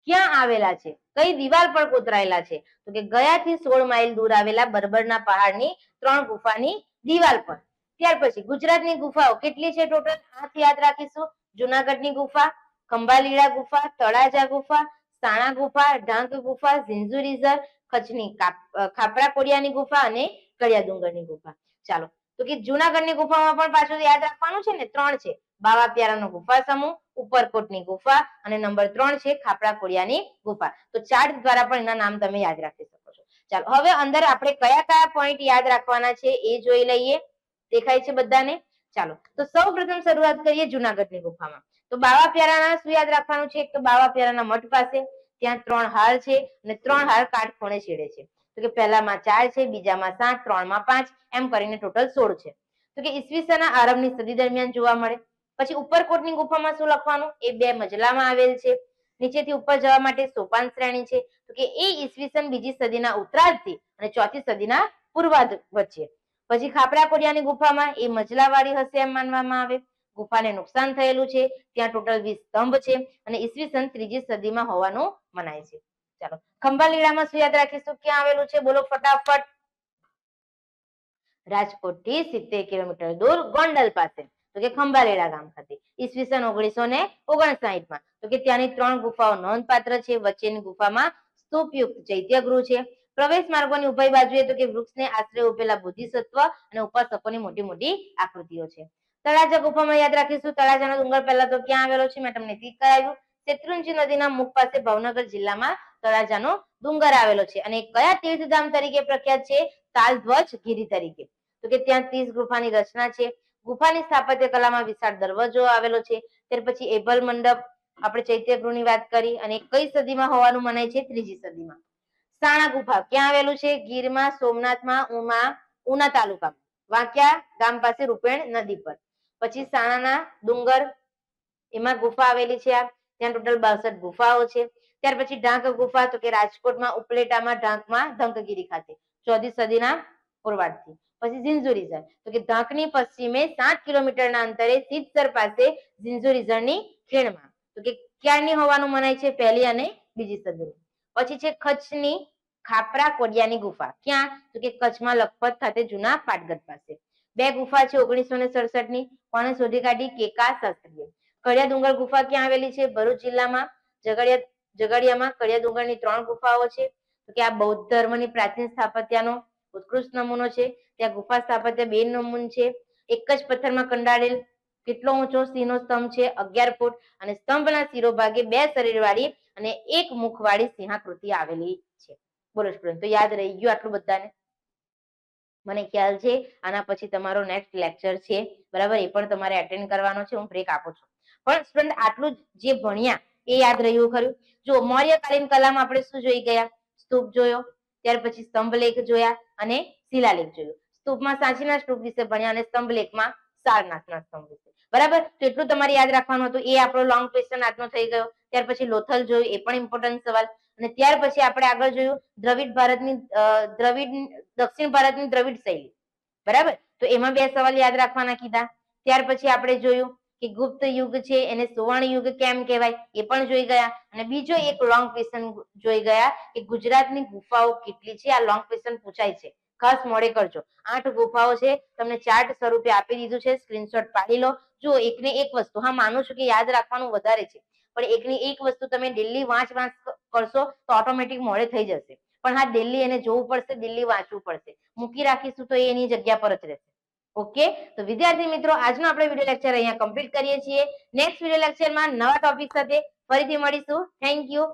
ક્યાં આવેલા છે? કઈ દિવાલ પર કોતરાયેલા છે? તો કે ગયાથી 16 માઇલ દૂર આવેલા બર્બરના પહાડની 3 ગુફાની દિવાલ પર. ત્યાર પછી ગુજરાતની ગુફાઓ કેટલી છે ટોટલ? 8 યાદ રાખીશું. જુનાગઢની ગુફા, ખંભાલીડા ગુફા, તળાજા ગુફા, સાણા ગુફા, ઢાંક ગુફા, ઝિંઝુરીઝર, કચ્છની ખાપરા કોડિયાની ગુફા અને કડિયા ડુંગરની ગુફા. ચાલો તો કે જુનાગઢની ગુફામાં પણ પાછું યાદ રાખવાનું છે ને, 3 છે. બાવા પ્યારાનો ગુફા સમૂહ, ઉપરકોટની ગુફા અને નંબર 3 છે ખાપરા કોડિયાની ગુફા. તો ચાર્ટ દ્વારા પણ એના નામ તમે યાદ રાખી શકો છો. ચાલો હવે અંદર આપણે કયા કયા પોઈન્ટ યાદ રાખવાના છે એ જોઈ લઈએ. દેખાય છે બધાને? ચાલો તો સૌ પ્રથમ શરૂઆત કરીએ જુનાગઢની ગુફામાં. તો બાવા પ્યારાના શું યાદ રાખવાનું છે? એક તો બાવા પ્યારાના મઠ પાસે ત્યાં 3 હાર છે અને 3 હાર કાટખૂણે છેડે છે. તો કે પહેલામાં 4 છે, બીજામાં 7, 3માં 5 એમ કરીને ટોટલ 16 છે. તો કે ઈસવીસનના આરંભની સદી દરમિયાન જોવા મળે. પછી ઉપરકોટની ગુફામાં શું લખવાનું? એ 2 મજલામાં આવેલ છે. નીચેથી ઉપર જવા માટે સોપાન શ્રેણી છે. તો કે એ ઈસવીસન 2જી સદીના ઉત્તરાર્ધથી અને 4થી સદીના પૂર્વાર્ધ વચ્ચે. પછી ખાપરા કોડિયાની ગુફામાં એ મજલાવાળી હશે એમ માનવામાં આવે. ગુફાને નુકસાન થયેલું છે. ત્યાં ટોટલ 20 સ્તંભ છે અને ઈસવીસન 3જી સદીમાં હોવાનું મનાય છે. ચાલો ખંભાલીડામાં શું યાદ રાખીશું? ક્યાં આવેલું છે? બોલો ફટાફટ. રાજકોટ થી 70 કિલોમીટર દૂર ગોંડલ પાસે. તો કે ખંભાલેડા ગામ ખાતે ઈસવીસન 1959 તો કે ત્યાંની 3 ગુફાઓ નોંધપાત્ર છે. વચ્ચેની ગુફામાં સ્તૂપયુક્ત ચૈત્યગૃહ છે. પ્રવેશ માર્ગોની ઉભય બાજુએ તો કે વૃક્ષને આશ્રય ઉભેલા બોધિસત્વ અને ઉપાસકોની મોટી મોટી આકૃતિઓ છે. તળાજા ગુફામાં યાદ રાખીશું. તળાજાનો ડુંગર પહેલા તો ક્યાં આવેલો છે? મેં તમને ક્લિક કરાવ્યું. શેત્રુંજી નદીના મુખ પાસે ભાવનગર જિલ્લામાં તળાજાનો ડુંગર આવેલો છે. અને કયા તીર્થધામ તરીકે પ્રખ્યાત છે? તાલધ્વજ ગીરી તરીકે. તો કે ત્યાં 30 ગુફાની રચના છે. ગુફાની સ્થાપત્ય કલામાં વિશાળ દરવાજો આવેલો છે. ત્યાર પછી એભલ મંડપ, આપણે ચૈત્યગૃહની વાત કરી, અને કઈ સદીમાં હોવાનું મનાય છે? 3જી સદીમાં. સાણા ગુફા ક્યાં આવેલું છે? ગીરમાં, સોમનાથમાં, ઉના તાલુકામાં, વાંકિયા ગામ પાસે રૂપેણ નદી પર. પછી સાણાના ડુંગર, એમાં ગુફા આવેલી છે. ત્યાં ટોટલ 62 ગુફાઓ છે. ત્યાર પછી ઢાંક ગુફા, તો કે રાજકોટમાં ઉપલેટામાં ઢાંકમાં ધંકગીરી ખાતે 14મી સદીના પૂર્વાર્ધથી. પછી ઝિંઝુરીઝર, તો કે ઢાંકની પશ્ચિમે 7 કિલોમીટરના અંતરે સિદ્ધસર પાસે ઝિંઝુરીઝરની ખીણમાં, તો કે ક્યારની હોવાનું મનાય છે? 1લી અને 2જી સદીની. પછી છે કચ્છની ખાપરા કોડિયાની ગુફા. ક્યાં? તો કે કચ્છમાં લખપત ખાતે જૂના પાટગઢ પાસે. 2 ગુફા છે 1967ની. કોને શોધી કાઢી? કેકા શાસ્ત્રીએ. કડિયા ડુંગર ગુફા ક્યાં આવેલી છે? ભરૂચ જિલ્લામાં ઝઘડિયામાં કડિયા ડુંગરની 3 ગુફાઓ છે. તો કે આ બૌદ્ધ ધર્મની પ્રાચીન સ્થાપત્યનો ઉત્કૃષ્ટ નમૂનો છે. ત્યાં ગુફા સ્થાપત્ય 2 નમૂન છે. એક જ પથ્થરમાં કંડારેલ કેટલો ઊંચો સિંહનો સ્તંભ છે? 11 ફૂટ. અને સ્તંભના શિરોભાગે 2 શરીરવાળી અને 1 મુખવાળી સિંહાકૃતિ આવેલી છે. બોલો સ્ટુડન્ટ, તો યાદ રહી ગયું આટલું બધાને? મને ખ્યાલ છે આના પછી તમારો નેક્સ્ટ લેક્ચર છે, બરાબર, એ પણ તમારે અટેન્ડ કરવાનો છે. હું બ્રેક આપું છું. પણ સ્ટુડન્ટ આટલું જે ભણ્યા એ યાદ રહ્યું ખરું? જો મૌર્યકાલીન કલામાં આપણે શું જોઈ ગયા? સ્તૂપ જોયો, ત્યાર પછી સ્તંભલેખ જોયા અને શિલાલેખ જોયો. સ્તૂપમાં સાંચીના સ્તૂપ વિશે ભણ્યા અને સ્તંભલેખમાં સારનાથના સ્તંભ વિશે, બરાબર. તો એટલું તમારે યાદ રાખવાનું હતું. એ આપણો લોંગ ક્વેશ્ચન આજનો થઈ ગયો. ત્યાર પછી લોથલ જોયું, એ પણ ઇમ્પોર્ટન્ટ સવાલ. અને ત્યાર પછી આપણે આગળ જોયું દક્ષિણ ભારતની દ્રવિડ શૈલી, બરાબર. તો એમાં 2 સવાલ યાદ રાખવાના કીધા. ત્યાર પછી આપણે જોયું કે ગુપ્ત યુગ છે એને સુવર્ણ યુગ કેમ કહેવાય, એ પણ જોઈ ગયા. અને બીજો એક લોંગ ક્વેશ્ચન જોઈ ગયા કે ગુજરાતની ગુફાઓ કેટલી છે. આ લોંગ ક્વેશ્ચન પૂછાય છે, ખાસ મોડે કરજો. 8 ગુફાઓ છે, તમને ચાર્ટ સ્વરૂપે આપી દીધું છે, સ્ક્રીનશોટ પાડી લો. જો એકને એક વસ્તુ, હા માનું છું કે યાદ રાખવાનું વધારે છે, પણ એકની એક વસ્તુ તમે ડેલી વાંચ કરશો તો ઓટોમેટિક મોડે થઈ જશે. પણ હા, દિલ્હી એને જોવું પડશે, દિલ્હી વાંચવું પડશે. મૂકી રાખીશું તો એની જગ્યા પર જ રહેશે. ઓકે, તો વિદ્યાર્થી મિત્રો, આજનો આપણે વિડીયો લેક્ચર અહીંયા કમ્પ્લીટ કરીએ છીએ. નેક્સ્ટ વિડીયો લેક્ચરમાં નવા ટોપિક સાથે ફરીથી મળીશું. Thank you.